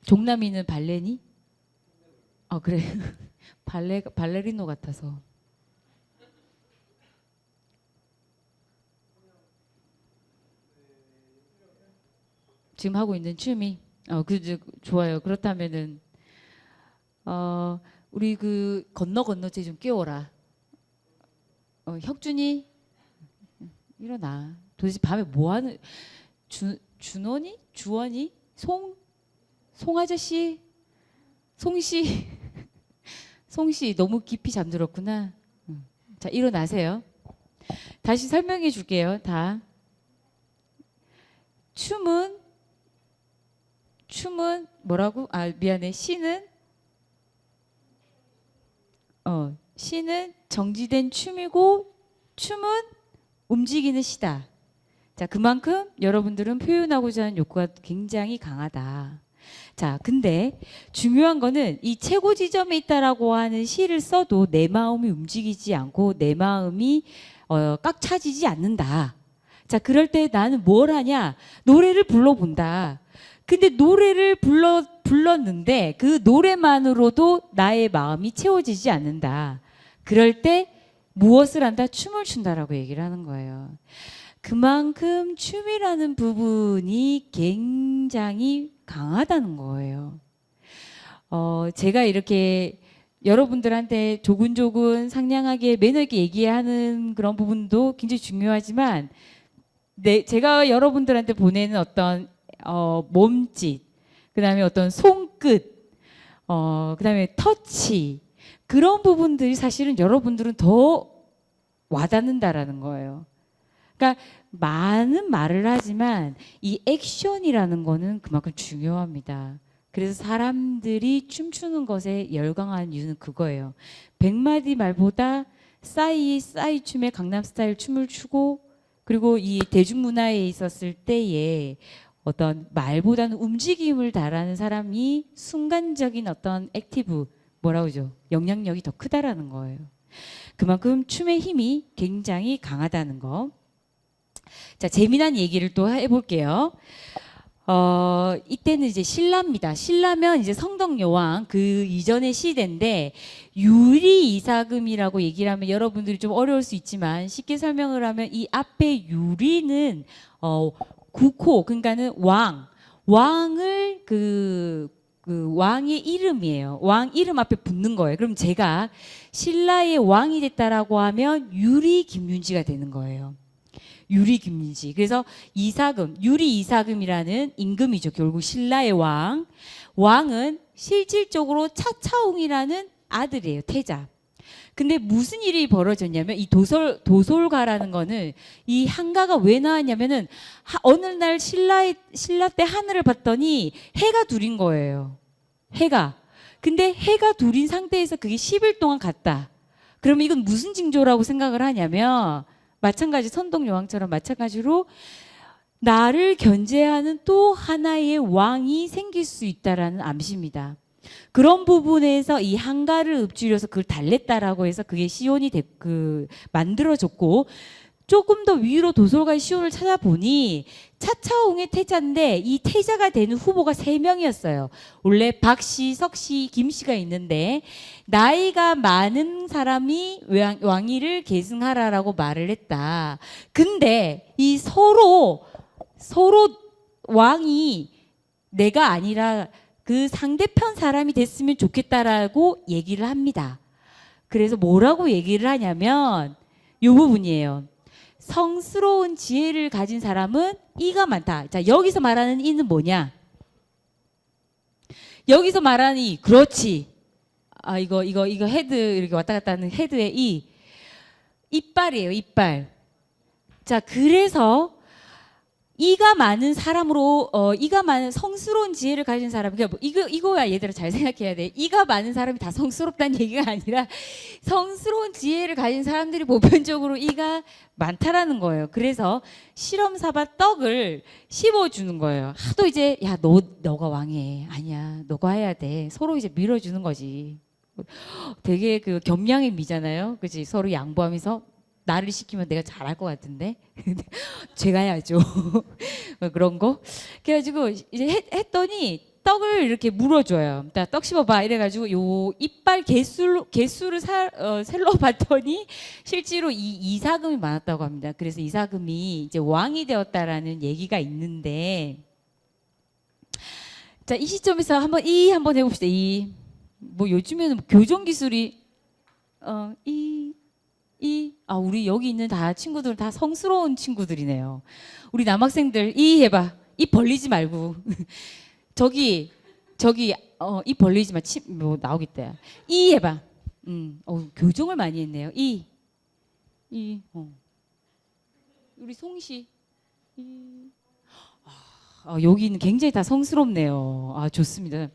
종남이는 발레니? 그래. 발레리노 같아서. 지금 하고 있는 춤이 좋아요. 그렇다면은 우리 그 건너쟤 좀 깨워라. 혁준이 일어나. 도대체 밤에 뭐 하는 준원이? 주원이? 송아저씨? 송씨? 송씨 너무 깊이 잠들었구나. 자, 일어나세요. 다시 설명해 줄게요. 다. 춤은 뭐라고? 미안해. 시는 정지된 춤이고 춤은 움직이는 시다. 자, 그만큼 여러분들은 표현하고자 하는 욕구가 굉장히 강하다. 자, 근데 중요한 거는 이 최고 지점에 있다라고 하는 시를 써도 내 마음이 움직이지 않고 내 마음이 꽉 차지지 않는다. 자, 그럴 때 나는 뭘 하냐? 노래를 불러본다. 근데 노래를 불렀는데 그 노래만으로도 나의 마음이 채워지지 않는다. 그럴 때 무엇을 한다? 춤을 춘다라고 얘기를 하는 거예요. 그만큼 춤이라는 부분이 굉장히 강하다는 거예요. 제가 이렇게 여러분들한테 조근조근 상냥하게 매너 있게 얘기하는 그런 부분도 굉장히 중요하지만 제가 여러분들한테 보내는 어떤 몸짓, 그 다음에 어떤 손끝, 그 다음에 터치 그런 부분들이 사실은 여러분들은 더 와닿는다라는 거예요. 그러니까 많은 말을 하지만 이 액션이라는 거는 그만큼 중요합니다. 그래서 사람들이 춤추는 것에 열광하는 이유는 그거예요. 100마디 말보다 싸이 춤에 강남스타일 춤을 추고 그리고 이 대중문화에 있었을 때에 어떤 말보다는 움직임을 다하는 사람이 순간적인 어떤 액티브 뭐라고 하죠? 영향력이 더 크다라는 거예요. 그만큼 춤의 힘이 굉장히 강하다는 거. 자, 재미난 얘기를 또 해볼게요. 이때는 이제 신라입니다. 신라면 이제 성덕여왕 그 이전의 시대인데 유리 이사금이라고 얘기를 하면 여러분들이 좀 어려울 수 있지만 쉽게 설명을 하면 이 앞에 유리는 국호 그러니까는 왕을 그 왕의 이름이에요. 왕 이름 앞에 붙는 거예요. 그럼 제가 신라의 왕이 됐다라고 하면 유리 김윤지가 되는 거예요. 유리 김윤지. 그래서 이사금, 유리 이사금이라는 임금이죠. 결국 신라의 왕은 실질적으로 차차웅이라는 아들이에요. 태자. 근데 무슨 일이 벌어졌냐면 이 도솔가라는 거는 이 한가가 왜 나왔냐면은 어느 날 신라 때 하늘을 봤더니 해가 둘인 거예요. 해가. 근데 해가 둘인 상태에서 그게 10일 동안 갔다. 그러면 이건 무슨 징조라고 생각을 하냐면 마찬가지 선동여왕처럼 마찬가지로 나를 견제하는 또 하나의 왕이 생길 수 있다라는 암시입니다. 그런 부분에서 이 한가를 읊조려서 그걸 달랬다라고 해서 그게 시온이 만들어졌고, 조금 더 위로 도솔가의 시온을 찾아보니 차차홍의 태자인데 이 태자가 되는 후보가 3명이었어요. 원래 박씨, 석씨, 김씨가 있는데 나이가 많은 사람이 왕위를 계승하라라고 말을 했다. 근데 이 서로 왕이 내가 아니라 그 상대편 사람이 됐으면 좋겠다라고 얘기를 합니다. 그래서 뭐라고 얘기를 하냐면 이 부분이에요. 성스러운 지혜를 가진 사람은 이가 많다. 자, 여기서 말하는 이는 뭐냐? 여기서 말하는 이, 그렇지. 아, 이거 헤드 이렇게 왔다 갔다 하는 헤드의 이. 이빨이에요, 이빨. 자, 그래서 이가 많은 사람으로, 이가 많은 성스러운 지혜를 가진 사람, 그러니까 이거야 얘들아 잘 생각해야 돼. 이가 많은 사람이 다 성스럽다는 얘기가 아니라 성스러운 지혜를 가진 사람들이 보편적으로 이가 많다라는 거예요. 그래서 실험사바 떡을 씹어주는 거예요. 하도 이제, 야, 너가 왕해. 아니야, 너가 해야 돼. 서로 이제 밀어주는 거지. 되게 그 겸양의 미잖아요. 그치? 서로 양보하면서 나를 시키면 내가 잘할 것 같은데 제가 해야죠. 그런 거. 그래가지고 이제 했더니 떡을 이렇게 물어줘요. 떡 씹어봐 이래가지고 요 이빨 개수를 셀러 봤더니 실제로 이 이사금이 많았다고 합니다. 그래서 이사금이 이제 왕이 되었다라는 얘기가 있는데, 자, 이 시점에서 한번 해봅시다. 뭐 요즘에는 교정 기술이 우리 여기 있는 다 친구들 다 성스러운 친구들이네요. 우리 남학생들 해봐. 입 벌리지 말고 저기 입 벌리지 마. 뭐 나오겠다. 해봐. 교정을 많이 했네요. 우리 송씨 여기는 굉장히 다 성스럽네요. 아, 좋습니다.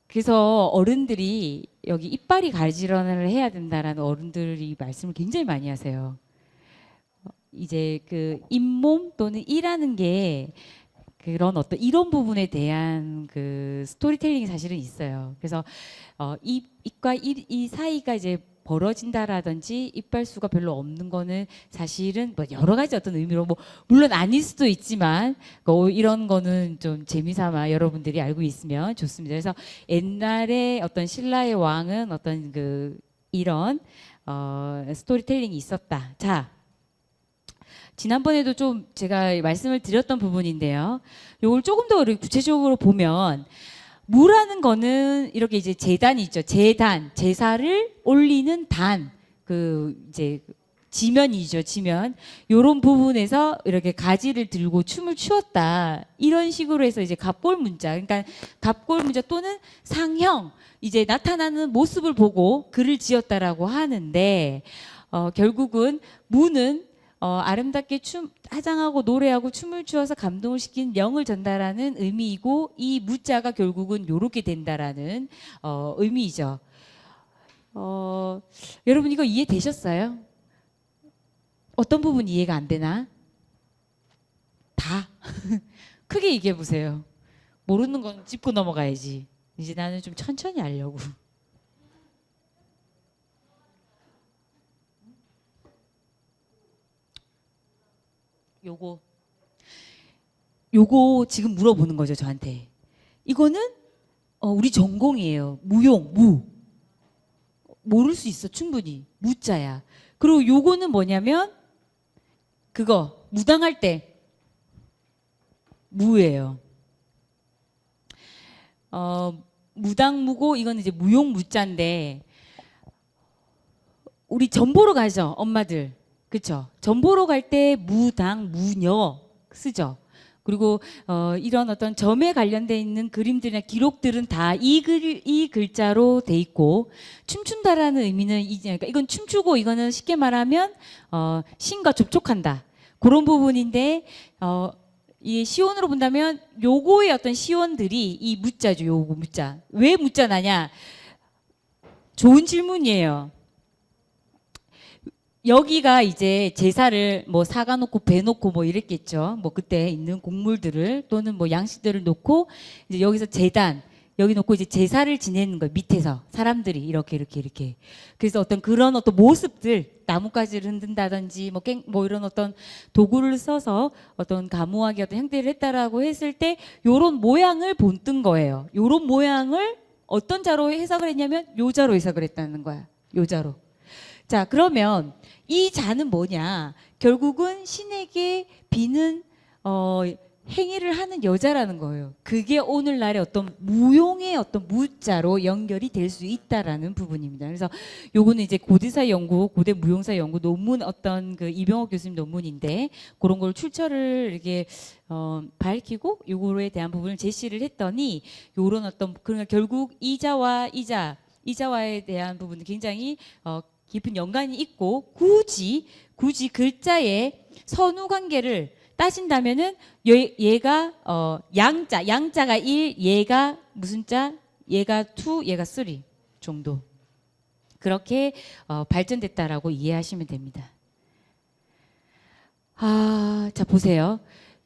그래서 어른들이 여기 이빨이 가지런을 해야 된다라는 어른들이 말씀을 굉장히 많이 하세요. 이제 그 잇몸 또는 이라는 게 그런 어떤 이런 부분에 대한 그 스토리텔링이 사실은 있어요. 그래서 입과 이 사이가 이제 벌어진다라든지 이빨수가 별로 없는 거는 사실은 뭐 여러 가지 어떤 의미로 뭐 물론 아닐 수도 있지만 이런 거는 좀 재미삼아 여러분들이 알고 있으면 좋습니다. 그래서 옛날에 어떤 신라의 왕은 어떤 이런 스토리텔링이 있었다. 자, 지난번에도 좀 제가 말씀을 드렸던 부분인데요. 요걸 조금 더 구체적으로 보면 무라는 거는 이렇게 이제 제단이 있죠. 제사를 올리는 단, 이제 지면이죠. 지면. 요런 부분에서 이렇게 가지를 들고 춤을 추었다. 이런 식으로 해서 이제 갑골문자, 그러니까 갑골문자 또는 상형, 이제 나타나는 모습을 보고 글을 지었다라고 하는데, 결국은 무는 아름답게 화장하고 노래하고 춤을 추어서 감동을 시킨 영을 전달하는 의미이고, 이 무자가 결국은 요렇게 된다라는 의미이죠. 여러분 이거 이해되셨어요? 어떤 부분 이해가 안 되나? 다 크게 얘기해 보세요. 모르는 건 짚고 넘어가야지. 이제 나는 좀 천천히 하려고. 요거 지금 물어보는 거죠, 저한테. 이거는 우리 전공이에요. 무용. 모를 수 있어, 충분히. 무자야. 그리고 요거는 뭐냐면 무당할 때 무예요. 무당무고 이거는 이제 무용 무자인데, 우리 전 보러 가죠, 엄마들. 그쵸? 전 보러 갈 때 무당, 무녀 쓰죠. 그리고 이런 어떤 점에 관련돼 있는 그림들이나 기록들은 다 이 글자로 돼 있고, 춤춘다라는 의미는 그러니까 이건 춤추고 이거는 쉽게 말하면 신과 접촉한다. 그런 부분인데 이 시원으로 본다면 요거의 어떤 시원들이 이 무자죠. 요거 무자. 왜 무자 나냐? 좋은 질문이에요. 여기가 이제 제사를 뭐 사가 놓고 배 놓고 뭐 이랬겠죠. 뭐 그때 있는 곡물들을 또는 뭐 양식들을 놓고 이제 여기서 제단 여기 놓고 이제 제사를 지내는 거예요. 밑에서 사람들이 이렇게. 그래서 어떤 그런 어떤 모습들 나뭇가지를 흔든다든지 뭐 이런 어떤 도구를 써서 어떤 가무하게 어떤 형태를 했다라고 했을 때 요런 모양을 본뜬 거예요. 요런 모양을 어떤 자로 해석을 했냐면 요 자로 해석을 했다는 거야. 요 자로. 자, 그러면 이 자는 뭐냐? 결국은 신에게 비는 행위를 하는 여자라는 거예요. 그게 오늘날의 어떤 무용의 어떤 무자로 연결이 될 수 있다라는 부분입니다. 그래서 요거는 이제 고대사 연구, 고대 무용사 연구 논문 어떤 그 이병옥 교수님 논문인데 그런 걸 출처를 이렇게 밝히고 요거에 대한 부분을 제시를 했더니 요런 어떤 그러니까 결국 이자와에 대한 부분은 굉장히 깊은 연관이 있고 굳이 글자의 선후 관계를 따진다면은 얘가 양자가 1, 얘가 무슨 자? 얘가 2, 얘가 3 정도. 그렇게 발전됐다라고 이해하시면 됩니다. 자 보세요.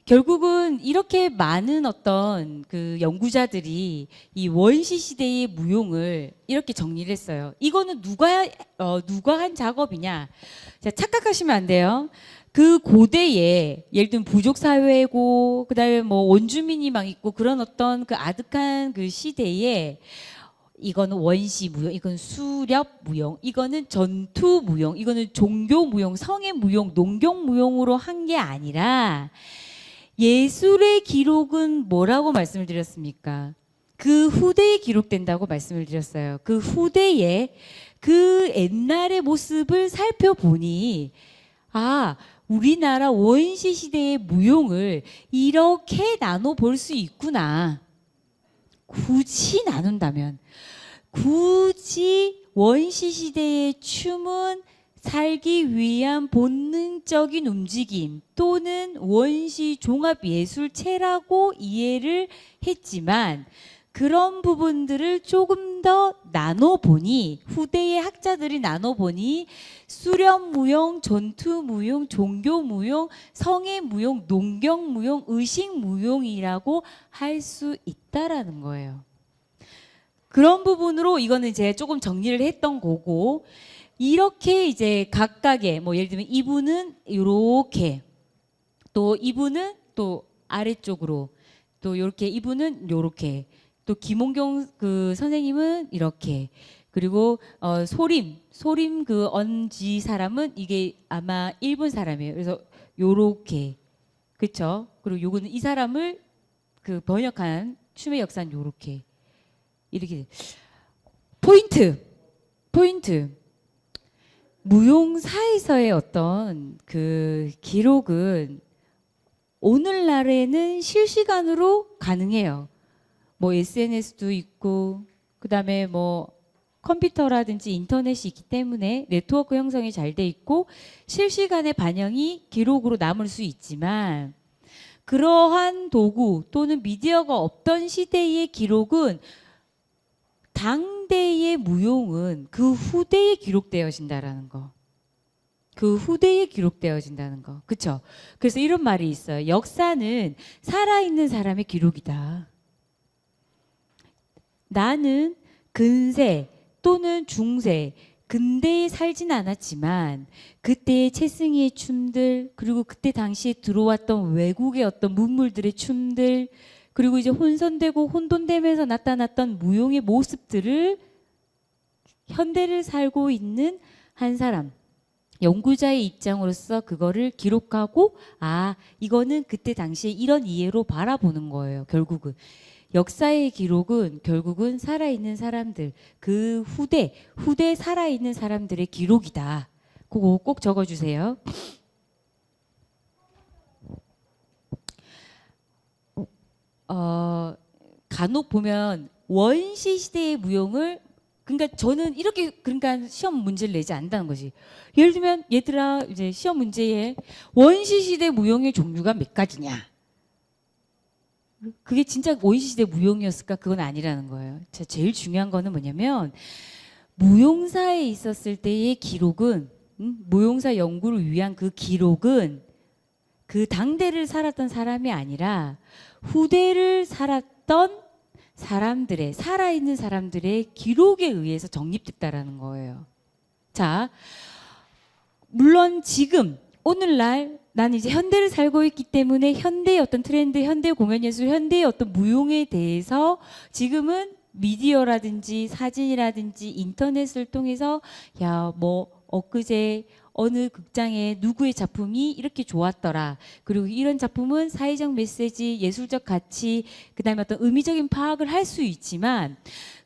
결국은 이렇게 많은 어떤 그 연구자들이 이 원시 시대의 무용을 이렇게 정리를 했어요. 이거는 누가 한 작업이냐? 자, 착각하시면 안 돼요. 그 고대에 예를 들면 부족 사회고 그다음에 뭐 원주민이 막 있고 그런 어떤 그 아득한 그 시대에 이거는 원시 무용, 이건 수렵 무용, 이거는 전투 무용, 이거는 종교 무용, 성의 무용, 농경 무용으로 한 게 아니라 예술의 기록은 뭐라고 말씀을 드렸습니까? 그 후대에 기록된다고 말씀을 드렸어요. 그 후대에 그 옛날의 모습을 살펴보니 우리나라 원시 시대의 무용을 이렇게 나눠 볼 수 있구나. 굳이 나눈다면 굳이 원시 시대의 춤은 살기 위한 본능적인 움직임 또는 원시 종합 예술체라고 이해를 했지만 그런 부분들을 조금 더 나눠보니 후대의 학자들이 나눠보니 수렵무용, 전투무용, 종교무용, 성애무용, 농경무용, 의식무용이라고 할 수 있다라는 거예요. 그런 부분으로 이거는 이제 조금 정리를 했던 거고 이렇게 이제 각각의 뭐 예를 들면 이분은 이렇게 또 이분은 또 아래쪽으로 또 이렇게 이분은 요렇게 또 김홍경 그 선생님은 이렇게 그리고 소림 그 언지 사람은 이게 아마 일본 사람이에요. 그래서 요렇게 그렇죠. 그리고 요거는 이 사람을 그 번역한 춤의 역사는 요렇게 이렇게 포인트 무용사에서의 어떤 그 기록은 오늘날에는 실시간으로 가능해요. 뭐 SNS도 있고 그다음에 뭐 컴퓨터라든지 인터넷이 있기 때문에 네트워크 형성이 잘 돼 있고 실시간의 반영이 기록으로 남을 수 있지만 그러한 도구 또는 미디어가 없던 시대의 기록은 당대의 무용은 그 후대에 기록되어진다라는 거. 그 후대에 기록되어진다는 거. 그렇죠? 그래서 이런 말이 있어요. 역사는 살아있는 사람의 기록이다. 나는 근세 또는 중세, 근대에 살진 않았지만 그때의 채승이의 춤들 그리고 그때 당시에 들어왔던 외국의 어떤 문물들의 춤들 그리고 이제 혼선되고 혼돈되면서 나타났던 무용의 모습들을 현대를 살고 있는 한 사람 연구자의 입장으로서 그거를 기록하고 이거는 그때 당시에 이런 이해로 바라보는 거예요. 결국은 역사의 기록은 결국은 살아있는 사람들 그 후대 살아있는 사람들의 기록이다. 그거 꼭 적어주세요. 간혹 보면 원시 시대의 무용을 그러니까 저는 이렇게 그러니까 시험 문제를 내지 않는다는 거지. 예를 들면 얘들아 이제 시험 문제에 원시 시대 무용의 종류가 몇 가지냐? 그게 진짜 원시시대 무용이었을까? 그건 아니라는 거예요. 제일 중요한 거는 뭐냐면 무용사에 있었을 때의 기록은 무용사 연구를 위한 그 기록은 그 당대를 살았던 사람이 아니라 후대를 살았던 사람들의 살아있는 사람들의 기록에 의해서 정립됐다라는 거예요. 자, 물론 지금 오늘날 나는 이제 현대를 살고 있기 때문에 현대의 어떤 트렌드, 현대 공연예술, 현대의 어떤 무용에 대해서 지금은 미디어라든지 사진이라든지 인터넷을 통해서 야, 뭐 엊그제 어느 극장에 누구의 작품이 이렇게 좋았더라. 그리고 이런 작품은 사회적 메시지, 예술적 가치, 그다음에 어떤 의미적인 파악을 할 수 있지만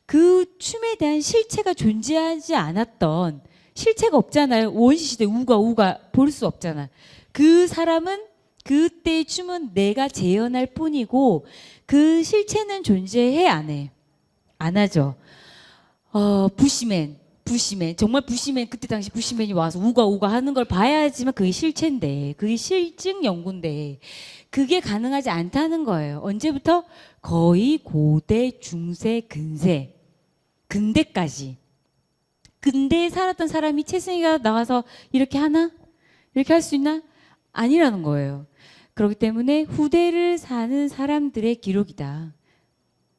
그 춤에 대한 실체가 존재하지 않았던 실체가 없잖아요. 원시시대 우가 볼 수 없잖아. 그 사람은 그때의 춤은 내가 재현할 뿐이고 그 실체는 존재해 안 해? 안 하죠. 부시맨 정말 부시맨 그때 당시 부시맨이 와서 우가 하는 걸 봐야지만 그게 실체인데 그게 실증 연구인데 그게 가능하지 않다는 거예요. 언제부터? 거의 고대, 중세, 근대까지. 근대에 살았던 사람이 채승이가 나와서 이렇게 하나? 이렇게 할 수 있나? 아니라는 거예요. 그렇기 때문에 후대를 사는 사람들의 기록이다.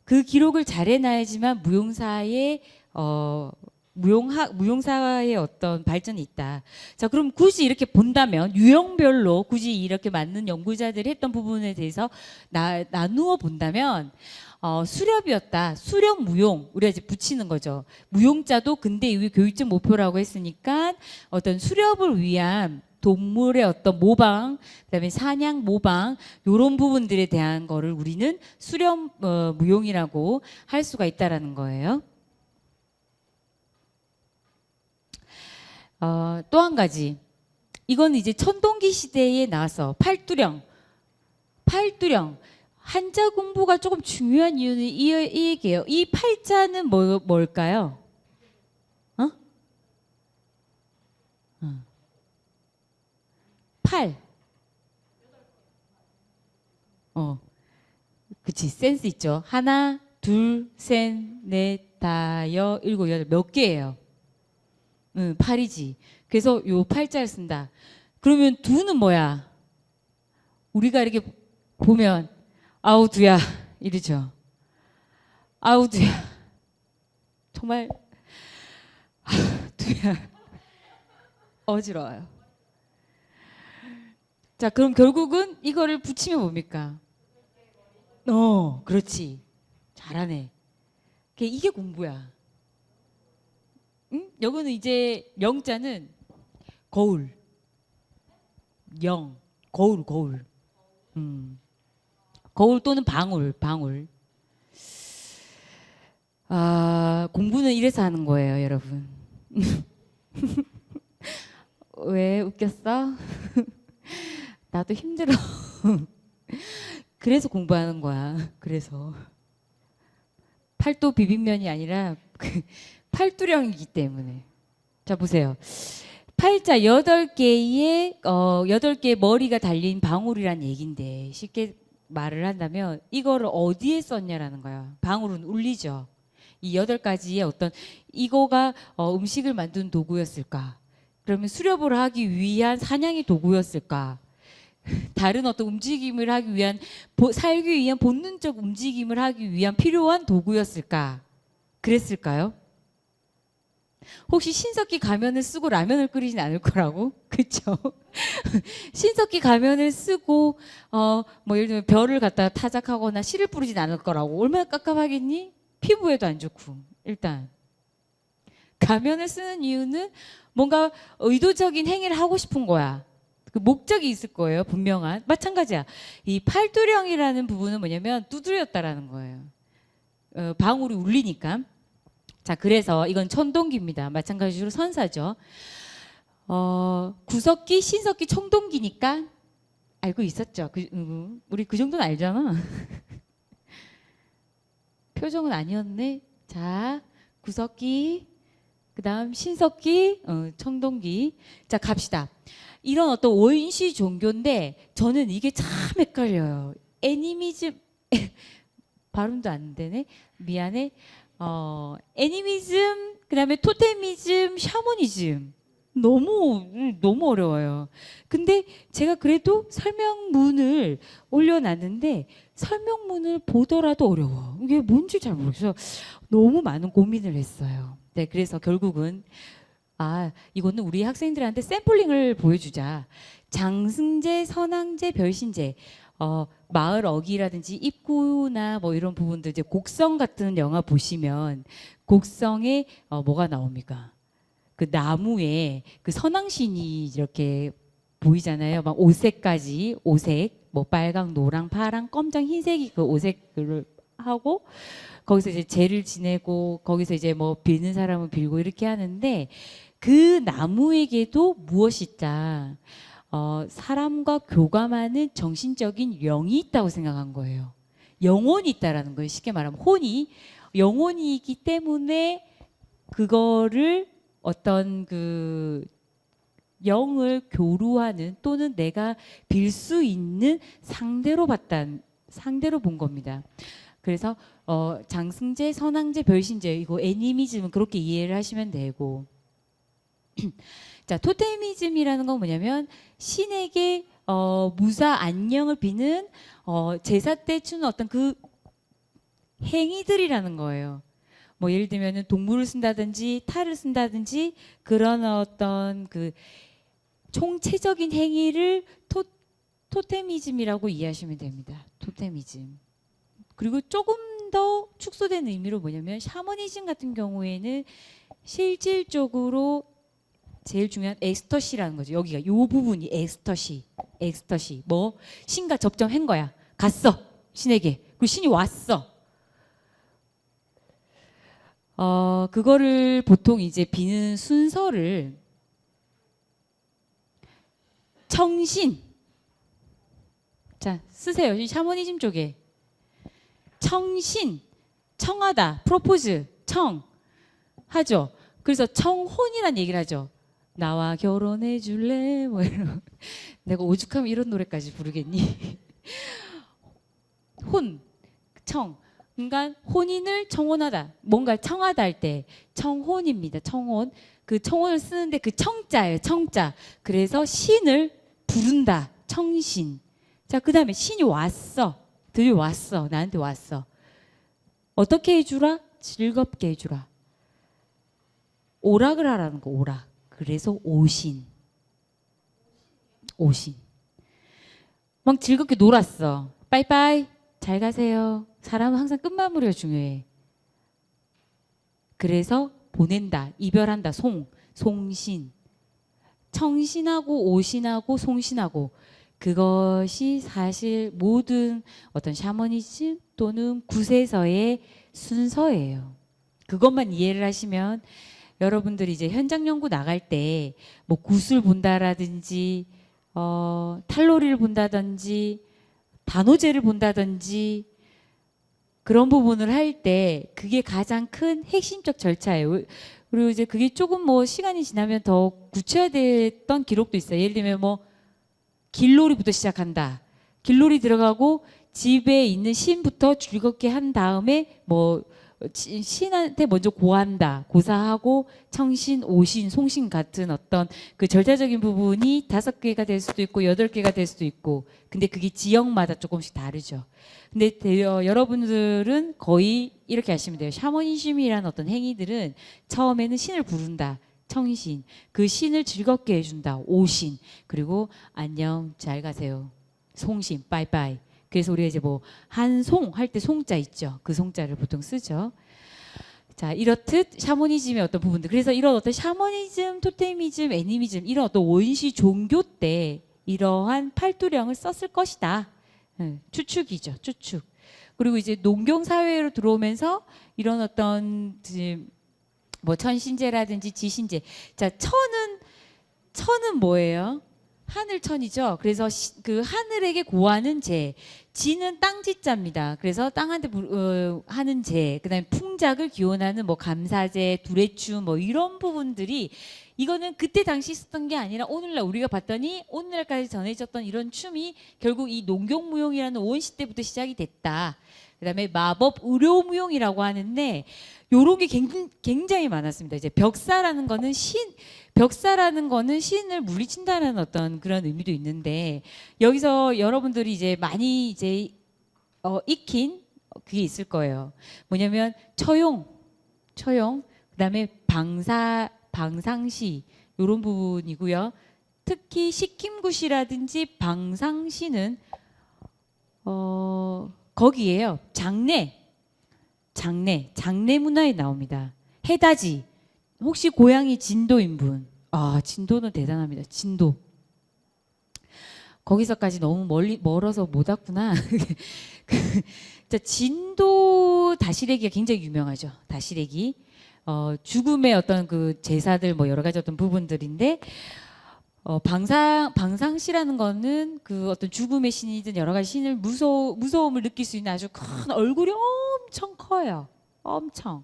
그 기록을 잘 해놔야지만 무용사의 어떤 발전이 있다. 자, 그럼 굳이 이렇게 본다면 유형별로 굳이 이렇게 맞는 연구자들이 했던 부분에 대해서 나누어 본다면 수렵이었다. 수렵 무용 우리가 이제 붙이는 거죠. 무용자도 근대 이후 교육적 목표라고 했으니까 어떤 수렵을 위한 동물의 어떤 모방, 그다음에 사냥 모방 이런 부분들에 대한 거를 우리는 수렵 무용이라고 할 수가 있다라는 거예요. 또 한 가지. 이건 이제 천동기 시대에 나와서 팔두령. 한자 공부가 조금 중요한 이유는 이 얘기예요. 이 팔자는 뭘까요? 팔. 그치. 센스 있죠. 하나, 둘, 셋, 넷, 다, 일곱, 여덟. 몇 개예요? 팔이지. 그래서 요 팔자를 쓴다. 그러면 두는 뭐야? 우리가 이렇게 보면 아우 두야 이러죠. 아우 두야. 정말 두야. 어지러워요. 자, 그럼 결국은 이거를 붙이면 뭡니까? 그렇지. 잘하네. 이게 공부야. 응? 여기는 이제 영자는 거울. 거울. 거울 또는 방울. 공부는 이래서 하는 거예요, 여러분. 왜 웃겼어? 나도 힘들어. 그래서 공부하는 거야. 그래서 팔도 비빔면이 아니라 팔두령이기 때문에. 자, 보세요. 팔자 8개의 8개의 머리가 달린 방울이란 얘긴데 쉽게 말을 한다면 이거를 어디에 썼냐라는 거야. 방울은 울리죠. 이 8가지의 어떤 이거가 음식을 만드는 도구였을까? 그러면 수렵을 하기 위한 사냥의 도구였을까? 다른 어떤 움직임을 하기 위한 살기 위한 본능적 움직임을 하기 위한 필요한 도구였을까? 그랬을까요? 혹시 신석기 가면을 쓰고 라면을 끓이진 않을 거라고? 그렇죠? 신석기 가면을 쓰고 뭐 예를 들면 별을 갖다가 타작하거나 실을 뿌리진 않을 거라고. 얼마나 깝깝하겠니? 피부에도 안 좋고. 일단 가면을 쓰는 이유는 뭔가 의도적인 행위를 하고 싶은 거야. 그 목적이 있을 거예요. 분명한. 마찬가지야. 이 팔두령이라는 부분은 뭐냐면 두드렸다라는 거예요. 방울이 울리니까. 자, 그래서 이건 천동기입니다. 마찬가지로 선사죠. 구석기, 신석기, 청동기니까 알고 있었죠. 우리 그 정도는 알잖아. 표정은 아니었네. 자, 구석기, 그 다음 신석기, 청동기. 자, 갑시다. 이런 어떤 원시 종교인데 저는 이게 참 헷갈려요. 애니미즘 발음도 안 되네. 미안해. 애니미즘, 그다음에 토테미즘, 샤머니즘. 너무 어려워요. 근데 제가 그래도 설명문을 올려놨는데 설명문을 보더라도 어려워. 이게 뭔지 잘 모르겠어요. 너무 많은 고민을 했어요. 네, 그래서 결국은 이거는 우리 학생들한테 샘플링을 보여주자. 장승제, 선왕제, 별신제. 마을 어기라든지 입구나 뭐 이런 부분들, 이제 곡성 같은 영화 보시면 곡성에 뭐가 나옵니까? 그 나무에 그 선왕신이 이렇게 보이잖아요. 막 오색까지, 오색, 뭐 빨강, 노랑, 파랑, 검정, 흰색이 그 오색을 하고 거기서 이제 제를 지내고 거기서 이제 뭐 빌는 사람은 빌고 이렇게 하는데 그 나무에게도 무엇이 있다. 사람과 교감하는 정신적인 영이 있다고 생각한 거예요. 영혼이 있다라는 거예요. 쉽게 말하면 혼이 영혼이 있기 때문에 그거를 어떤 그 영을 교류하는 또는 내가 빌 수 있는 상대로 본 겁니다. 그래서 장승제, 선왕제, 별신제 이거 애니미즘은 그렇게 이해를 하시면 되고 자, 토테미즘이라는 건 뭐냐면 신에게 무사 안녕을 비는 제사 때 추는 어떤 그 행위들이라는 거예요. 뭐 예를 들면은 동물을 쓴다든지 탈을 쓴다든지 그런 어떤 그 총체적인 행위를 토테미즘이라고 이해하시면 됩니다. 토테미즘. 그리고 조금 더 축소된 의미로 뭐냐면 샤머니즘 같은 경우에는 실질적으로 제일 중요한 엑스터시라는 거죠. 여기가 요 부분이 엑스터시. 뭐 신과 접점한 거야. 갔어. 신에게. 그리고 신이 왔어. 그거를 보통 이제 비는 순서를 청신. 자, 쓰세요. 이 샤머니즘 쪽에. 청신. 청하다. 프로포즈. 청. 하죠. 그래서 청혼이란 얘기를 하죠. 나와 결혼해 줄래? 뭐 이런. 내가 오죽하면 이런 노래까지 부르겠니? 혼, 청. 그러니까 혼인을 청혼하다. 뭔가 청하다 할 때 청혼입니다. 청혼. 그 청혼을 쓰는데 그 청자예요. 청자. 그래서 신을 부른다. 청신. 자, 그다음에 신이 왔어. 들여왔어. 나한테 왔어. 어떻게 해주라? 즐겁게 해주라. 오락을 하라는 거. 오락. 그래서 오신. 막 즐겁게 놀았어. 빠이빠이. 잘 가세요. 사람은 항상 끝마무리가 중요해. 그래서 보낸다. 이별한다. 송신. 청신하고 오신하고 송신하고 그것이 사실 모든 어떤 샤머니즘 또는 구세서의 순서예요. 그것만 이해를 하시면 여러분들이 이제 현장 연구 나갈 때 뭐 굿을 본다라든지 탈로리를 본다든지 단오제를 본다든지 그런 부분을 할 때 그게 가장 큰 핵심적 절차예요. 그리고 이제 그게 조금 뭐 시간이 지나면 더 구체화됐던 기록도 있어요. 예를 들면 뭐 길놀이부터 시작한다. 길놀이 들어가고 집에 있는 신부터 즐겁게 한 다음에 뭐 신한테 먼저 고사하고 청신, 오신, 송신 같은 어떤 그 절차적인 부분이 5개가 될 수도 있고 8개가 될 수도 있고 근데 그게 지역마다 조금씩 다르죠. 근데 여러분들은 거의 이렇게 하시면 돼요. 샤머니즘이라는 어떤 행위들은 처음에는 신을 부른다. 청신, 그 신을 즐겁게 해준다. 오신, 그리고 안녕, 잘 가세요. 송신, 빠이빠이. 그래서 우리가 이제 뭐 한송 할 때 송자 있죠. 그 송자를 보통 쓰죠. 자, 이렇듯 샤머니즘의 어떤 부분들. 그래서 이런 어떤 샤머니즘, 토테미즘, 애니미즘 이런 어떤 원시 종교 때 이러한 팔두령을 썼을 것이다. 추측이죠. 추측. 그리고 이제 농경 사회로 들어오면서 이런 어떤 뭐 천신제라든지 지신제. 자, 천은 뭐예요? 하늘천이죠. 그래서 그 하늘에게 고하는 재, 지는 땅지자입니다. 그래서 땅한테 하는 재, 그다음에 풍작을 기원하는 뭐 감사제, 두레춤 뭐 이런 부분들이 이거는 그때 당시 있었던 게 아니라 오늘날 우리가 봤더니 오늘날까지 전해졌던 이런 춤이 결국 이 농경무용이라는 오원시 때부터 시작이 됐다. 그다음에 마법 의료무용이라고 하는데 요런 게 굉장히 많았습니다. 이제 벽사라는 거는 신을 물리친다는 어떤 그런 의미도 있는데 여기서 여러분들이 이제 많이 이제 익힌 그게 있을 거예요. 뭐냐면 처용, 그다음에 방상시 요런 부분이고요. 특히 식힘굿이라든지 방상시는 거기에요. 장례 문화에 나옵니다. 해다지. 혹시 고향이 진도인 분? 아, 진도는 대단합니다. 진도. 거기서까지 너무 멀어서 못 왔구나. 진도 다시래기가 굉장히 유명하죠. 다시래기. 죽음의 어떤 그 제사들 뭐 여러 가지 어떤 부분들인데 방상시라는 거는 그 어떤 죽음의 신이든 여러 가지 신을 무서움을 느낄 수 있는 아주 큰 얼굴이 엄청 커요. 엄청.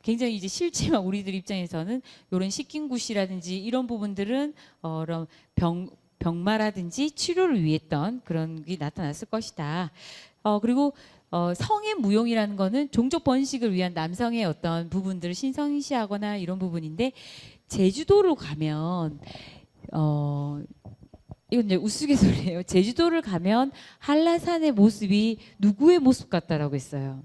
굉장히 이제 실제만 우리들 입장에서는 이런 식긴굿이라든지 이런 부분들은 그런 병마라든지 치료를 위했던 그런 게 나타났을 것이다. 그리고 성의 무용이라는 거는 종족 번식을 위한 남성의 어떤 부분들을 신성시하거나 이런 부분인데 제주도로 가면 이건 이제 우스갯소리예요. 제주도를 가면 한라산의 모습이 누구의 모습 같다라고 했어요.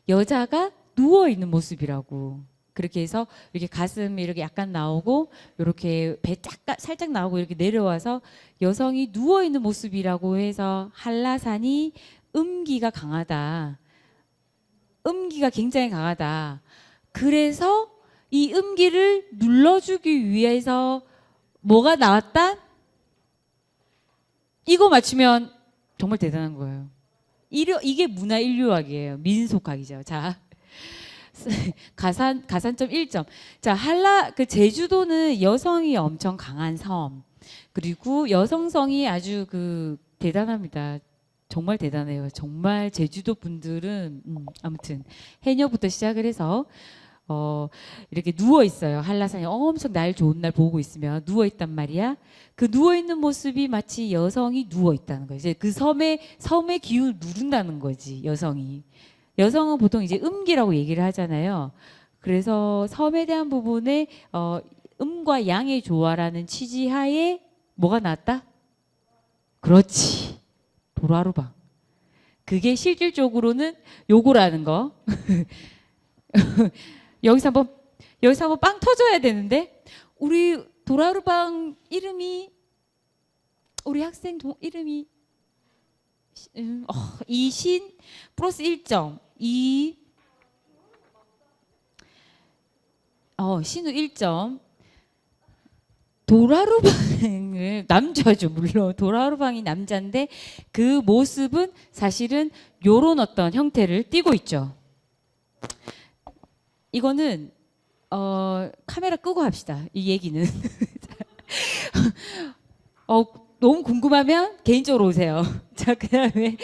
여자가 누워 있는 모습이라고. 그렇게 해서 이렇게 가슴이 이렇게 약간 나오고 이렇게 배 살짝 나오고 이렇게 내려와서 여성이 누워 있는 모습이라고 해서 한라산이 음기가 강하다. 음기가 굉장히 강하다. 그래서 이 음기를 눌러주기 위해서 뭐가 나왔다? 이거 맞추면 정말 대단한 거예요. 이게 문화인류학이에요. 민속학이죠. 자, 가산점 1점. 자, 그 제주도는 여성이 엄청 강한 섬. 그리고 여성성이 아주 그 대단합니다. 정말 대단해요. 정말 제주도 분들은 아무튼 해녀부터 시작을 해서 이렇게 누워 있어요. 한라산이 엄청 날 좋은 날 보고 있으면 누워 있단 말이야. 그 누워 있는 모습이 마치 여성이 누워 있다는 거예요. 이제 그 섬의 기운을 누른다는 거지, 여성이. 여성은 보통 이제 음기라고 얘기를 하잖아요. 그래서 섬에 대한 부분에 음과 양의 조화라는 취지하에 뭐가 나왔다? 그렇지. 도라루방. 그게 실질적으로는 요거라는 거. 여기서 한번 빵 터져야 되는데 우리 도라루방 이름이 우리 학생 이름이 이신 플러스 1점 신우 1점 도라루방을 남자죠. 물론 도라루방이 남자인데 그 모습은 사실은 요런 어떤 형태를 띠고 있죠. 이거는 카메라 끄고 합시다. 이 얘기는. 너무 궁금하면 개인적으로 오세요. 자, 그다음에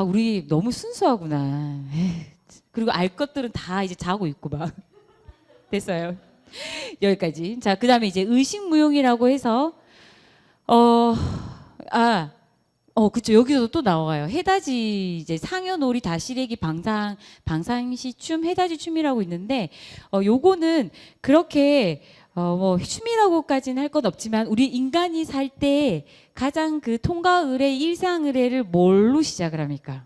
우리 너무 순수하구나. 그리고 알 것들은 다 이제 자고 있고 막. 됐어요. 여기까지. 자, 그다음에 이제 의식무용이라고 해서 그쵸. 여기서도 또 나와요. 해다지 이제 상여놀이 다시래기 방상시 춤 해다지 춤이라고 있는데 요거는 그렇게 뭐 춤이라고까지는 할 것 없지만 우리 인간이 살 때 가장 그 통과 의례 일상 의례를 뭘로 시작을 합니까?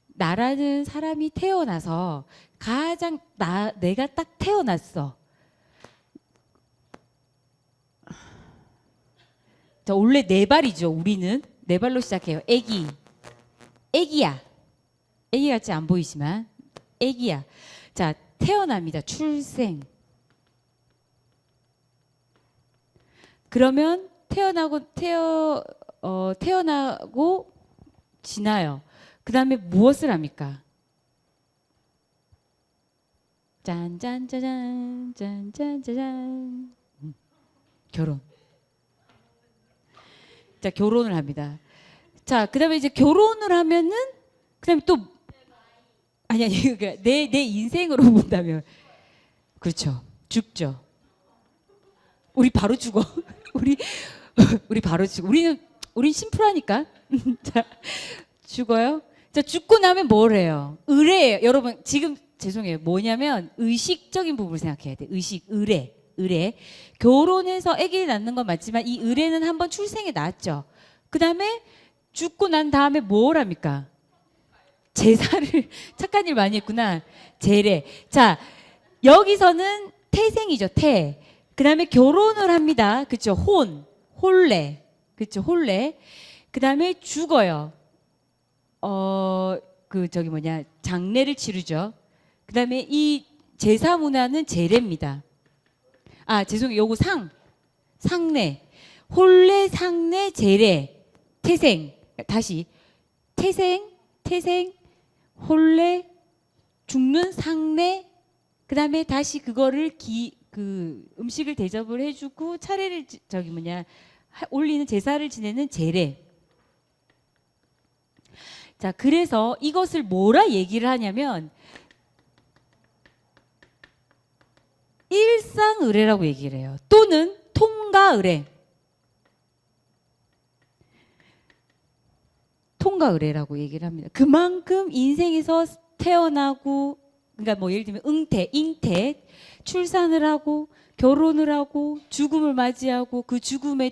나라는 사람이 태어나서 가장 내가 딱 태어났어. 자, 원래 네 발이죠. 우리는 네 발로 시작해요. 애기야. 애기 같이 안 보이지만 애기야. 자, 태어납니다. 출생. 그러면 태어나고 지나요. 그 다음에 무엇을 합니까? 짠짠짜잔 짠짠짜잔 결혼. 자, 결혼을 합니다. 자, 그다음에 이제 결혼을 하면은 그다음에 또 아니 그러니까 내 인생으로 본다면 그렇죠. 죽죠. 우리 바로 죽어. 우리 우리 바로 죽어. 우린 심플하니까. 자, 죽어요. 자, 죽고 나면 뭘 해요? 의례예요. 여러분 지금 죄송해요. 뭐냐면 의식적인 부분을 생각해야 돼. 의식, 의례. 결혼해서 아기를 낳는 건 맞지만 이 의례는 한번 출생에 낳았죠. 그 다음에 죽고 난 다음에 뭘 합니까? 제사를 착한 일 많이 했구나. 제례. 자, 여기서는 태생이죠. 태. 그 다음에 결혼을 합니다. 그쵸? 혼례. 그쵸? 혼례. 그 다음에 죽어요. 장례를 치르죠. 그 다음에 이 제사 문화는 제례입니다. 아, 죄송해요. 요거 상례. 혼례, 상례, 제례, 태생. 다시. 태생, 혼례, 죽는 상례, 그 다음에 다시 그거를 음식을 대접을 해주고 차례를 올리는 제사를 지내는 제례. 자, 그래서 이것을 뭐라 얘기를 하냐면 일상의례라고 얘기를 해요. 또는 통가의례. 통가의례라고 얘기를 합니다. 그만큼 인생에서 태어나고, 그러니까 뭐 예를 들면 잉태, 출산을 하고 결혼을 하고 죽음을 맞이하고 그 죽음에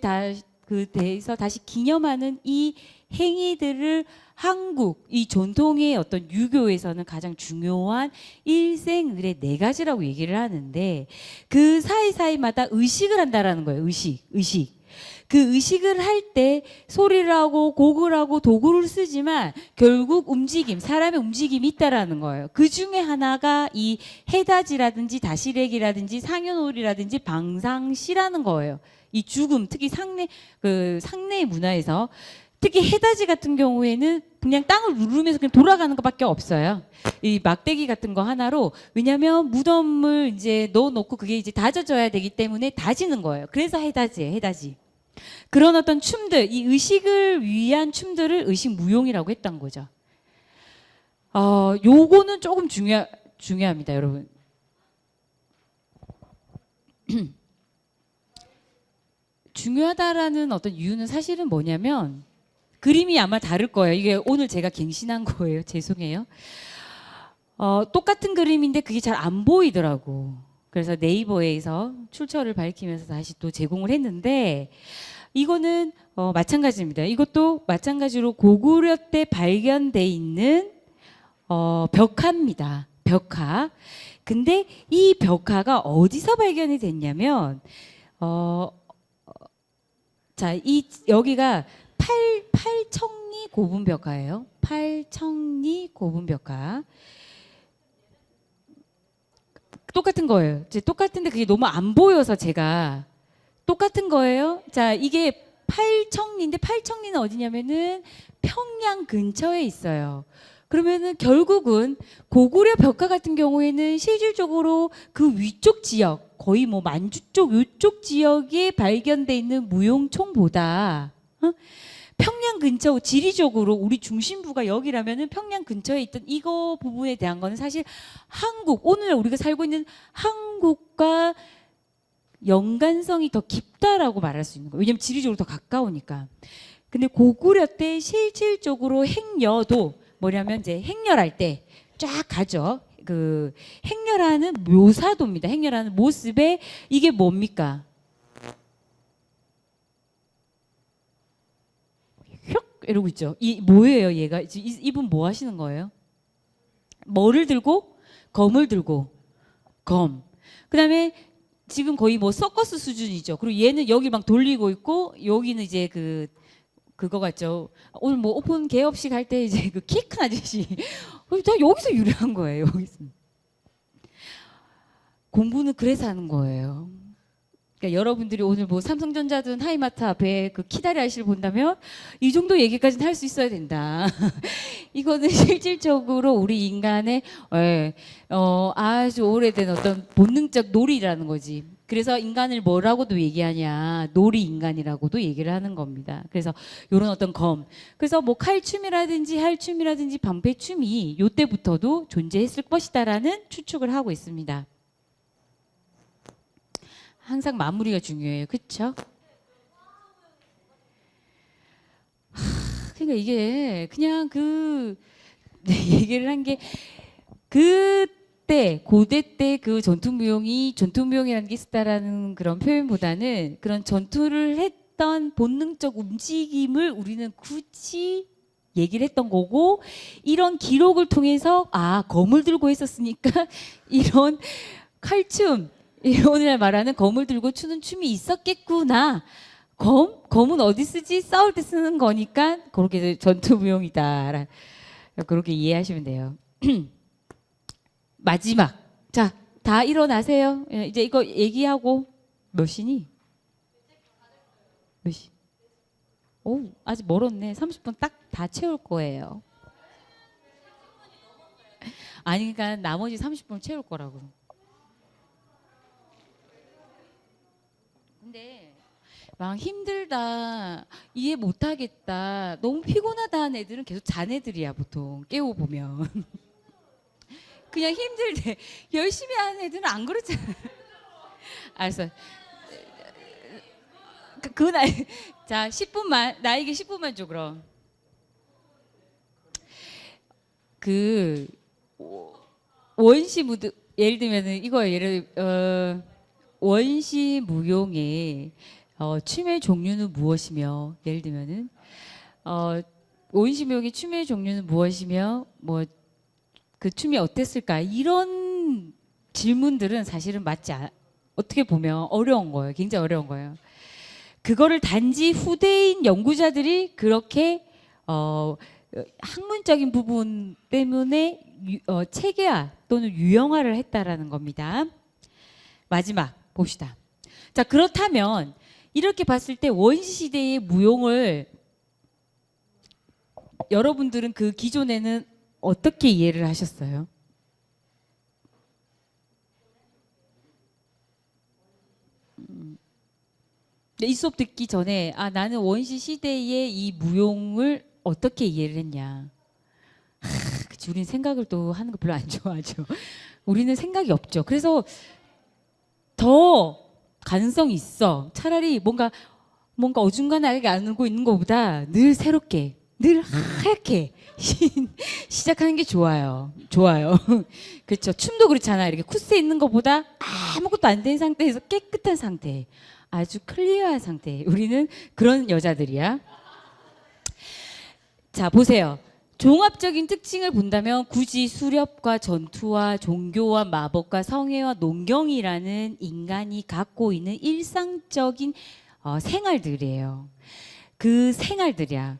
대해서 다시 기념하는 이 행위들을 한국 이 전통의 어떤 유교에서는 가장 중요한 일생의례 4가지라고 얘기를 하는데 그 사이사이마다 의식을 한다라는 거예요. 의식. 그 의식을 할 때 소리를 하고 곡을 하고 도구를 쓰지만 결국 사람의 움직임이 있다라는 거예요. 그 중에 하나가 이 해다지라든지 다시래기라든지 상여놀이라든지 방상시라는 거예요. 이 죽음, 특히 상례의 문화에서 특히 해다지 같은 경우에는 그냥 땅을 누르면서 그냥 돌아가는 것밖에 없어요. 이 막대기 같은 거 하나로, 왜냐면 무덤을 이제 넣어놓고 그게 이제 다져져야 되기 때문에 다지는 거예요. 그래서 해다지예요, 해다지. 그런 어떤 춤들, 이 의식을 위한 춤들을 의식무용이라고 했던 거죠. 요거는 조금 중요합니다, 여러분. 중요하다라는 어떤 이유는 사실은 뭐냐면 그림이 아마 다를 거예요. 이게 오늘 제가 갱신한 거예요. 죄송해요. 똑같은 그림인데 그게 잘 안 보이더라고. 그래서 네이버에서 출처를 밝히면서 다시 또 제공을 했는데 이거는 마찬가지입니다. 이것도 마찬가지로 고구려 때 발견돼 있는 벽화입니다. 벽화. 근데 이 벽화가 어디서 발견이 됐냐면 여기가 팔청리 고분 벽화예요. 팔청리 고분 벽화. 똑같은 거예요. 똑같은데 그게 너무 안 보여서 제가 똑같은 거예요. 자, 이게 팔청리인데 팔청리는 어디냐면은 평양 근처에 있어요. 그러면은 결국은 고구려 벽화 같은 경우에는 실질적으로 그 위쪽 지역, 거의 뭐 만주 쪽 이쪽 지역에 발견돼 있는 무용총보다 평양 근처, 지리적으로 우리 중심부가 여기라면은 평양 근처에 있던 이거 부분에 대한 거는 사실 오늘 우리가 살고 있는 한국과 연관성이 더 깊다라고 말할 수 있는 거예요. 왜냐면 지리적으로 더 가까우니까. 근데 고구려 때 실질적으로 행려도 뭐냐면 이제 행렬할 때 쫙 가죠. 그 행렬하는 묘사도입니다. 행렬하는 모습에 이게 뭡니까? 휙 이러고 있죠. 뭐예요, 얘가? 이분 뭐 하시는 거예요? 뭐를 들고? 검을 들고. 검. 그다음에 지금 거의 뭐 서커스 수준이죠. 그리고 얘는 여기 막 돌리고 있고 여기는 이제 그거 같죠. 오늘 뭐 오픈 개업식 할 때 이제 그 키 큰 아저씨. 다 여기서 유래한 거예요. 여기서. 공부는 그래서 하는 거예요. 그러니까 여러분들이 오늘 뭐 삼성전자든 하이마트 앞에 그 키다리 아저씨를 본다면 이 정도 얘기까지는 할 수 있어야 된다. 이거는 실질적으로 우리 인간의 아주 오래된 어떤 본능적 놀이라는 거지. 그래서 인간을 뭐라고도 얘기하냐, 놀이 인간이라고도 얘기를 하는 겁니다. 그래서 이런 어떤 그래서 뭐 칼춤이라든지 할춤이라든지 방패춤이 요때부터도 존재했을 것이다라는 추측을 하고 있습니다. 항상 마무리가 중요해요. 그쵸? 그러니까 이게 그냥 얘기를 한 게 그때 고대 때 그 전투무용이라는 게 있었다라는 그런 표현보다는 그런 전투를 했던 본능적 움직임을 우리는 굳이 얘기를 했던 거고, 이런 기록을 통해서 검을 들고 있었으니까 이런 칼춤, 오늘날 말하는 검을 들고 추는 춤이 있었겠구나. 검은 어디 쓰지? 싸울 때 쓰는 거니까 그렇게 전투무용이다. 그렇게 이해하시면 돼요. 마지막. 자, 다 일어나세요. 이제 이거 얘기하고. 몇 시니? 몇 시? 오, 아직 멀었네. 30분 딱 다 채울 거예요. 아니, 그러니까 나머지 30분 채울 거라고. 근데 막 힘들다, 이해 못하겠다, 너무 피곤하다 하는 애들은 계속 잔 애들이야. 보통 깨워보면 그냥 힘들대 열심히 하는 애들은 안 그렇잖아. 알았어. 그 나이. 자, 10분만 나에게 10분만 줘. 그럼 그 원시무드, 예를 들면은 이거 원시무용의 춤의 종류는 무엇이며, 예를 들면은 원시무용의 춤의 종류는 무엇이며 뭐 그 춤이 어땠을까, 이런 질문들은 사실은 어떻게 보면 어려운 거예요. 굉장히 어려운 거예요. 그거를 단지 후대인 연구자들이 그렇게 학문적인 부분 때문에 체계화 또는 유형화를 했다라는 겁니다. 마지막 봅시다. 자, 그렇다면 이렇게 봤을 때 원시시대의 무용을 여러분들은 그 기존에는 어떻게 이해를 하셨어요? 이 수업 듣기 전에 나는 원시시대의 이 무용을 어떻게 이해를 했냐. 그치, 우리는 생각을 또 하는 거 별로 안 좋아하죠. 우리는 생각이 없죠. 그래서 더 가능성이 있어. 차라리 뭔가 어중간하게 알고 있는 것보다 늘 새롭게, 늘 하얗게 시작하는 게 좋아요. 그렇죠. 춤도 그렇잖아. 이렇게 코스에 있는 것보다 아무것도 안 된 상태에서 깨끗한 상태, 아주 클리어한 상태. 우리는 그런 여자들이야. 자, 보세요. 종합적인 특징을 본다면 굳이 수렵과 전투와 종교와 마법과 성애와 농경이라는 인간이 갖고 있는 일상적인 생활들이에요. 그 생활들이야.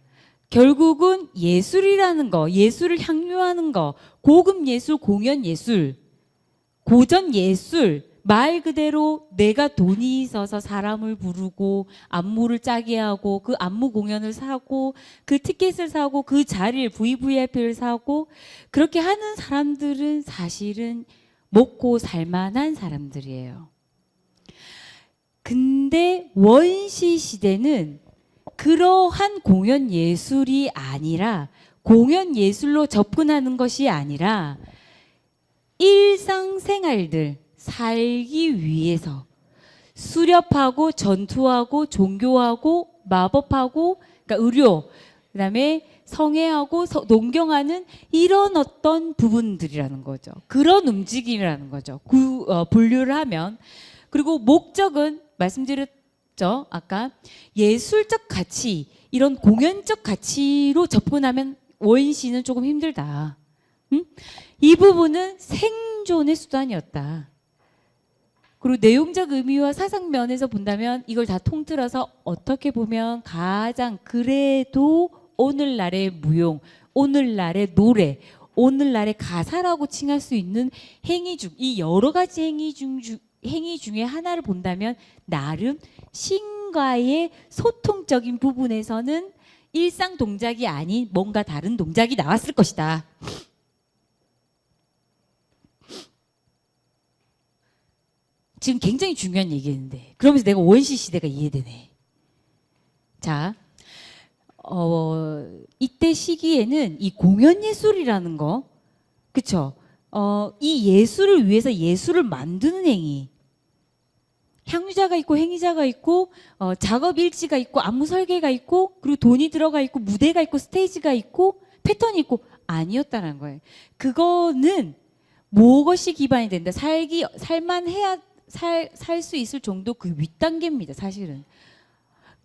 결국은 예술이라는 거, 예술을 향유하는 거, 고급 예술, 공연 예술, 고전 예술, 말 그대로 내가 돈이 있어서 사람을 부르고 안무를 짜게 하고 그 안무 공연을 사고 그 티켓을 사고 그 자리를 VVIP를 사고, 그렇게 하는 사람들은 사실은 먹고 살만한 사람들이에요. 근데 원시 시대는 그러한 공연 예술이 아니라, 공연 예술로 접근하는 것이 아니라 일상생활들 살기 위해서 수렵하고 전투하고 종교하고 마법하고, 그러니까 의료, 그다음에 성애하고 농경하는 이런 어떤 부분들이라는 거죠. 그런 움직임이라는 거죠. 분류를 하면. 그리고 목적은 말씀드렸죠. 아까 예술적 가치, 이런 공연적 가치로 접근하면 원시는 조금 힘들다. 이 부분은 생존의 수단이었다. 그리고 내용적 의미와 사상 면에서 본다면 이걸 다 통틀어서 어떻게 보면 가장 그래도 오늘날의 무용, 오늘날의 노래, 오늘날의 가사라고 칭할 수 있는 행위 중, 이 여러 가지 행위 중 행위 중에 하나를 본다면 나름 신과의 소통적인 부분에서는 일상 동작이 아닌 뭔가 다른 동작이 나왔을 것이다. 지금 굉장히 중요한 얘기했는데 그러면서 내가 원시 시대가 이해되네. 자, 이때 시기에는 이 공연 예술이라는 거, 그쵸? 이 예술을 위해서 예술을 만드는 행위, 향유자가 있고 행위자가 있고 작업 일지가 있고 안무 설계가 있고 그리고 돈이 들어가 있고 무대가 있고 스테이지가 있고 패턴이 있고 아니었다는 거예요. 그거는 무엇이 기반이 된다. 살만해야 살 수 있을 정도 그 윗단계입니다. 사실은.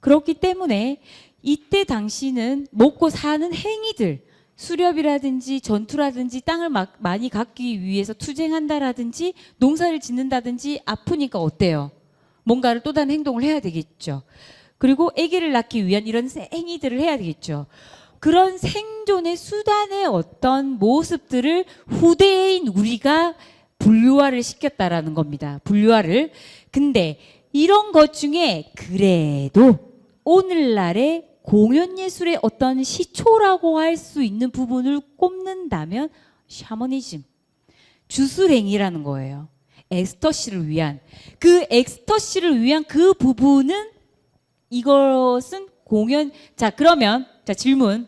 그렇기 때문에 이때 당시는 먹고 사는 행위들, 수렵이라든지 전투라든지 땅을 많이 갖기 위해서 투쟁한다라든지 농사를 짓는다든지 아프니까 어때요? 뭔가를 또 다른 행동을 해야 되겠죠. 그리고 아기를 낳기 위한 이런 행위들을 해야 되겠죠. 그런 생존의 수단의 어떤 모습들을 후대인 우리가 분류화를 시켰다라는 겁니다. 분류화를. 근데 이런 것 중에 그래도 오늘날의 공연예술의 어떤 시초라고 할 수 있는 부분을 꼽는다면 샤머니즘, 주술행위라는 거예요. 엑스터시를 위한 그 부분은 이것은 공연. 자, 그러면 자, 질문.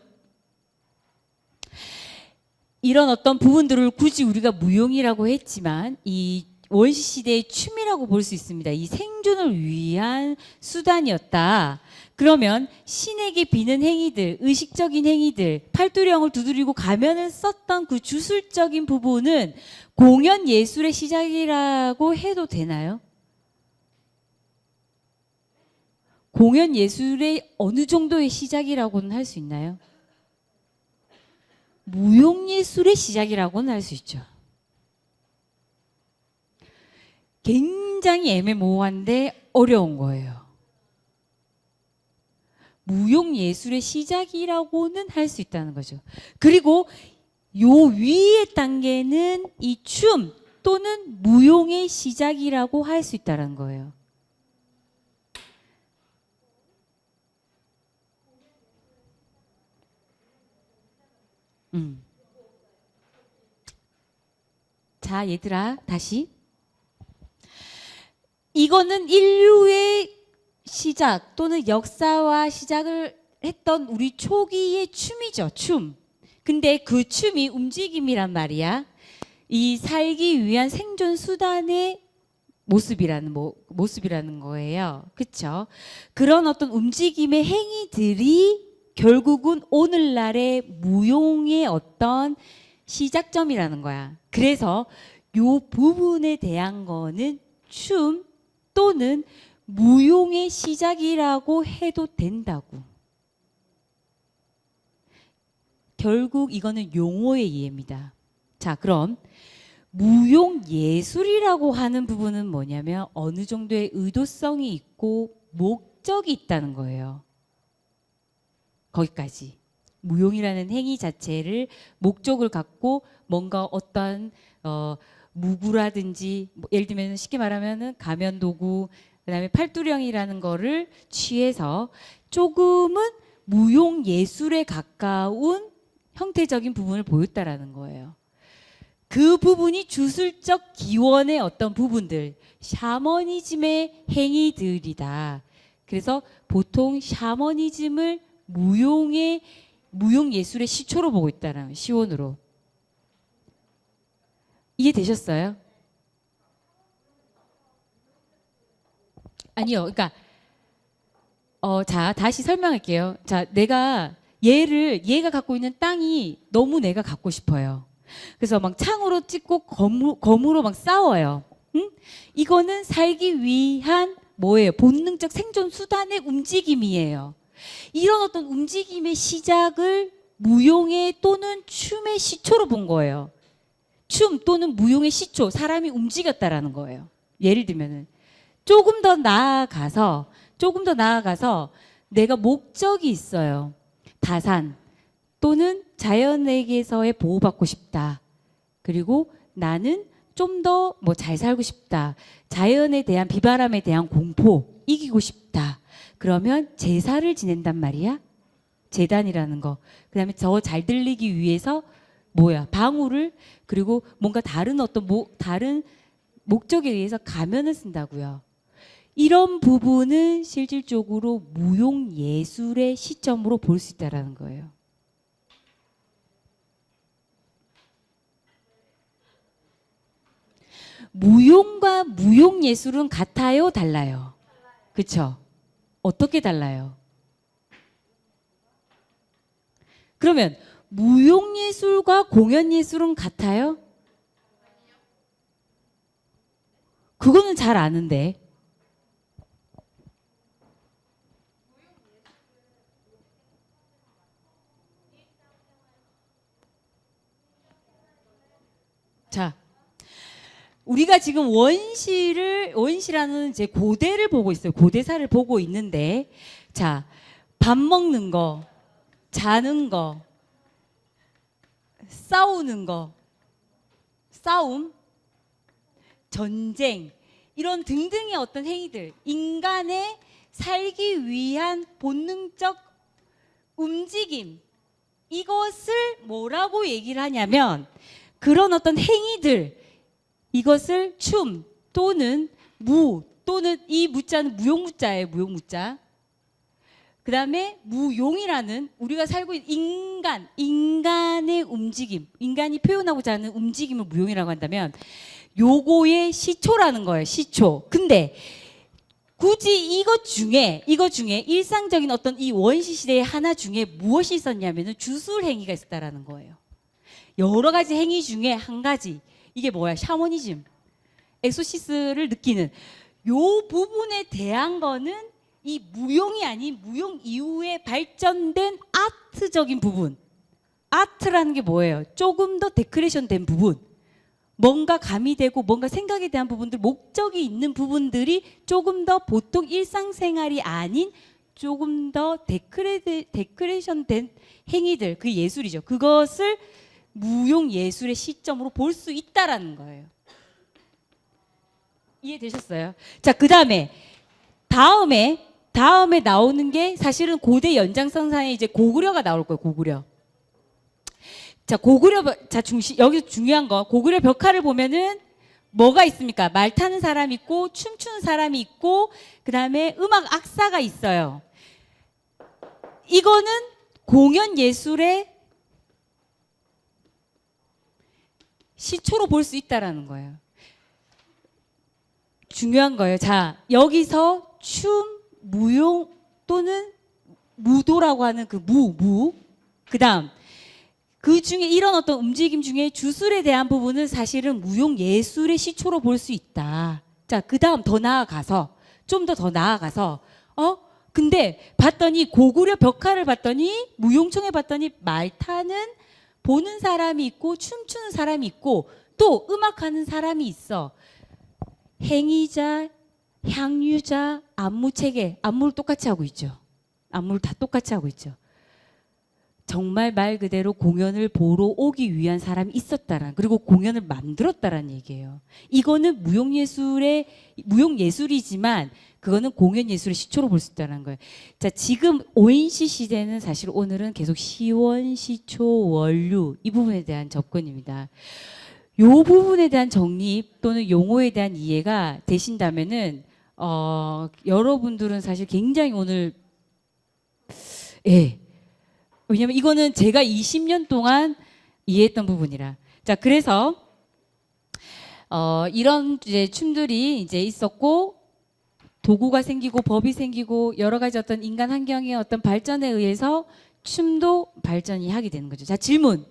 이런 어떤 부분들을 굳이 우리가 무용이라고 했지만 이 원시 시대의 춤이라고 볼 수 있습니다. 이 생존을 위한 수단이었다. 그러면 신에게 비는 행위들, 의식적인 행위들, 팔두령을 두드리고 가면을 썼던 그 주술적인 부분은 공연 예술의 시작이라고 해도 되나요? 공연 예술의 어느 정도의 시작이라고는 할 수 있나요? 무용 예술의 시작이라고는 할 수 있죠. 굉장히 애매모호한데 어려운 거예요. 무용 예술의 시작이라고는 할 수 있다는 거죠. 그리고 요 위의 단계는 이 춤 또는 무용의 시작이라고 할 수 있다는 거예요. 자, 얘들아, 다시. 이거는 인류의 시작 또는 역사와 시작을 했던 우리 초기의 춤이죠. 춤. 근데 그 춤이 움직임이란 말이야. 이 살기 위한 생존 수단의 모습이라는 거예요. 그렇죠? 그런 어떤 움직임의 행위들이 결국은 오늘날의 무용의 어떤 시작점이라는 거야. 그래서 요 부분에 대한 거는 춤 또는 무용의 시작이라고 해도 된다고. 결국 이거는 용어의 이해입니다. 자, 그럼 무용 예술이라고 하는 부분은 뭐냐면 어느 정도의 의도성이 있고 목적이 있다는 거예요. 거기까지. 무용이라는 행위 자체를 목적을 갖고 뭔가 어떤 무구라든지 예를 들면 쉽게 말하면 가면 도구, 그다음에 팔두령이라는 거를 취해서 조금은 무용 예술에 가까운 형태적인 부분을 보였다라는 거예요. 그 부분이 주술적 기원의 어떤 부분들, 샤머니즘의 행위들이다. 그래서 보통 샤머니즘을 무용 예술의 시초로 보고 있다는 시원으로. 이해되셨어요? 아니요. 그러니까 자, 다시 설명할게요. 자, 얘가 갖고 있는 땅이 너무 내가 갖고 싶어요. 그래서 막 창으로 찍고 검으로 막 싸워요. 응? 이거는 살기 위한 뭐예요? 본능적 생존 수단의 움직임이에요. 이런 어떤 움직임의 시작을 무용의 또는 춤의 시초로 본 거예요. 춤 또는 무용의 시초, 사람이 움직였다라는 거예요. 예를 들면은 조금 더 나아가서 내가 목적이 있어요. 다산 또는 자연에게서의 보호받고 싶다. 그리고 나는 좀 더 뭐 잘 살고 싶다. 자연에 대한 비바람에 대한 공포 이기고 싶다. 그러면 제사를 지낸단 말이야. 제단이라는 거. 그다음에 저 잘 들리기 위해서 뭐야? 방울을 그리고 뭔가 다른 어떤 다른 목적에 의해서 가면을 쓴다고요. 이런 부분은 실질적으로 무용 예술의 시점으로 볼 수 있다라는 거예요. 무용과 무용 예술은 같아요, 달라요? 그렇죠? 어떻게 달라요? 그러면 무용 예술과 공연 예술은 같아요? 그거는 잘 아는데. 자, 우리가 지금 원시라는 제 고대를 보고 있어요. 고대사를 보고 있는데, 자, 밥 먹는 거, 자는 거, 싸우는 거, 싸움, 전쟁, 이런 등등의 어떤 행위들, 인간의 살기 위한 본능적 움직임, 이것을 뭐라고 얘기를 하냐면, 그런 어떤 행위들, 이것을 춤 또는 무 또는 이 무자는 무용무자예요. 무용무자. 그 다음에 무용이라는 우리가 살고 있는 인간의 움직임, 인간이 표현하고자 하는 움직임을 무용이라고 한다면 요거의 시초라는 거예요. 시초. 근데 굳이 이것 중에 일상적인 어떤 이 원시 시대의 하나 중에 무엇이 있었냐면은 주술 행위가 있었다라는 거예요. 여러 가지 행위 중에 한 가지. 이게 뭐야? 샤머니즘. 엑소시스를 느끼는 요 부분에 대한 거는 이 무용이 아닌 무용 이후에 발전된 아트적인 부분. 아트라는 게 뭐예요? 조금 더 데코레이션 된 부분. 뭔가 가미되고 뭔가 생각에 대한 부분들, 목적이 있는 부분들이 조금 더 보통 일상생활이 아닌 조금 더 데코레이션 된 행위들, 그 예술이죠. 그것을 무용 예술의 시점으로 볼 수 있다라는 거예요. 이해되셨어요? 자, 그다음에 다음에 나오는 게 사실은 고대 연장선상에 이제 고구려가 나올 거예요. 고구려. 자, 여기서 중요한 거. 고구려 벽화를 보면은 뭐가 있습니까? 말 타는 사람이 있고 춤추는 사람이 있고 그다음에 음악 악사가 있어요. 이거는 공연 예술의 시초로 볼 수 있다라는 거예요. 중요한 거예요. 자, 여기서 춤, 무용 또는 무도라고 하는 그 그다음 그 중에 이런 어떤 움직임 중에 주술에 대한 부분은 사실은 무용 예술의 시초로 볼 수 있다. 자, 그다음 더 나아가서 좀 더 나아가서 근데 봤더니 고구려 벽화를 봤더니 무용청에 봤더니 말 타는 보는 사람이 있고 춤추는 사람이 있고 또 음악하는 사람이 있어. 행위자, 향유자, 안무체계, 안무를 똑같이 하고 있죠. 안무를 다 똑같이 하고 있죠. 정말 말 그대로 공연을 보러 오기 위한 사람이 있었다란, 그리고 공연을 만들었다란 얘기예요. 이거는 무용예술이지만 그거는 공연예술의 시초로 볼 수 있다는 거예요. 자, 지금 오인시 시대는 사실 오늘은 계속 시원, 시초, 원류 이 부분에 대한 접근입니다. 요 부분에 대한 정립 또는 용어에 대한 이해가 되신다면은 여러분들은 사실 굉장히 오늘 왜냐면 이거는 제가 20년 동안 이해했던 부분이라. 자, 그래서 이런 이제 춤들이 이제 있었고 도구가 생기고 법이 생기고 여러 가지 어떤 인간 환경의 어떤 발전에 의해서 춤도 발전이 하게 되는 거죠. 자, 질문.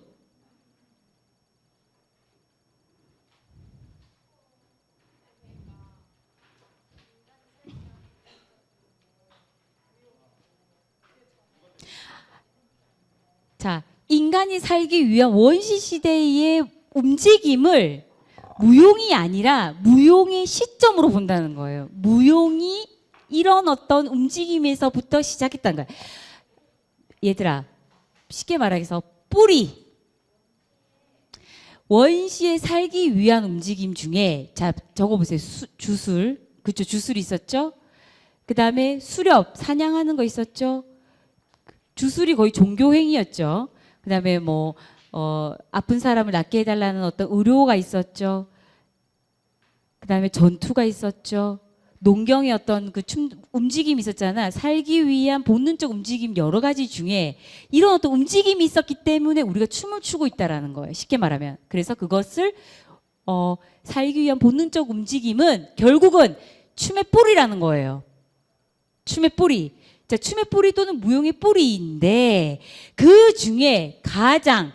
자, 인간이 살기 위한 원시 시대의 움직임을 무용이 아니라 무용의 시점으로 본다는 거예요. 무용이 이런 어떤 움직임에서부터 시작했다는 거예요. 얘들아, 쉽게 말해서 뿌리. 원시에 살기 위한 움직임 중에 자 적어보세요. 주술 그쵸 주술이 있었죠. 그 다음에 수렵 사냥하는 거 있었죠. 주술이 거의 종교 행위였죠. 그 다음에 뭐 아픈 사람을 낫게 해달라는 어떤 의료가 있었죠. 그 다음에 전투가 있었죠. 농경의 어떤 그 움직임이 있었잖아. 살기 위한 본능적 움직임 여러 가지 중에 이런 어떤 움직임이 있었기 때문에 우리가 춤을 추고 있다라는 거예요. 쉽게 말하면. 그래서 그것을 살기 위한 본능적 움직임은 결국은 춤의 뿌리라는 거예요. 춤의 뿌리. 자, 춤의 뿌리 또는 무용의 뿌리인데 그 중에 가장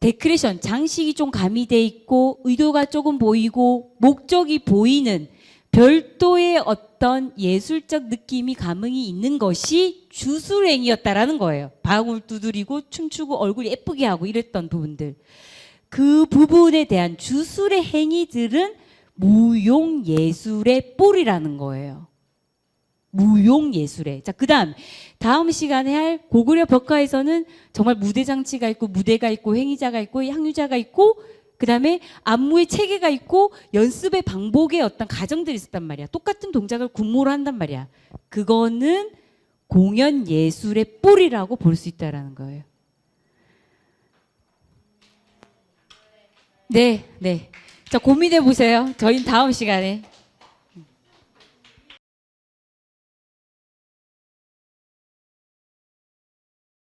데코레이션, 장식이 좀 가미돼 있고 의도가 조금 보이고 목적이 보이는 별도의 어떤 예술적 느낌이 감흥이 있는 것이 주술행위였다라는 거예요. 방울 두드리고 춤추고 얼굴 예쁘게 하고 이랬던 부분들. 그 부분에 대한 주술의 행위들은 무용예술의 뿌리라는 거예요. 무용예술의. 자, 다음 시간에 할 고구려 벽화에서는 정말 무대 장치가 있고 무대가 있고 행위자가 있고 향유자가 있고 그 다음에 안무의 체계가 있고 연습의 방법의 어떤 과정들이 있었단 말이야. 똑같은 동작을 군무로 한단 말이야. 그거는 공연 예술의 뿌리라고 볼 수 있다라는 거예요. 네, 네. 자, 고민해 보세요. 저희는 다음 시간에.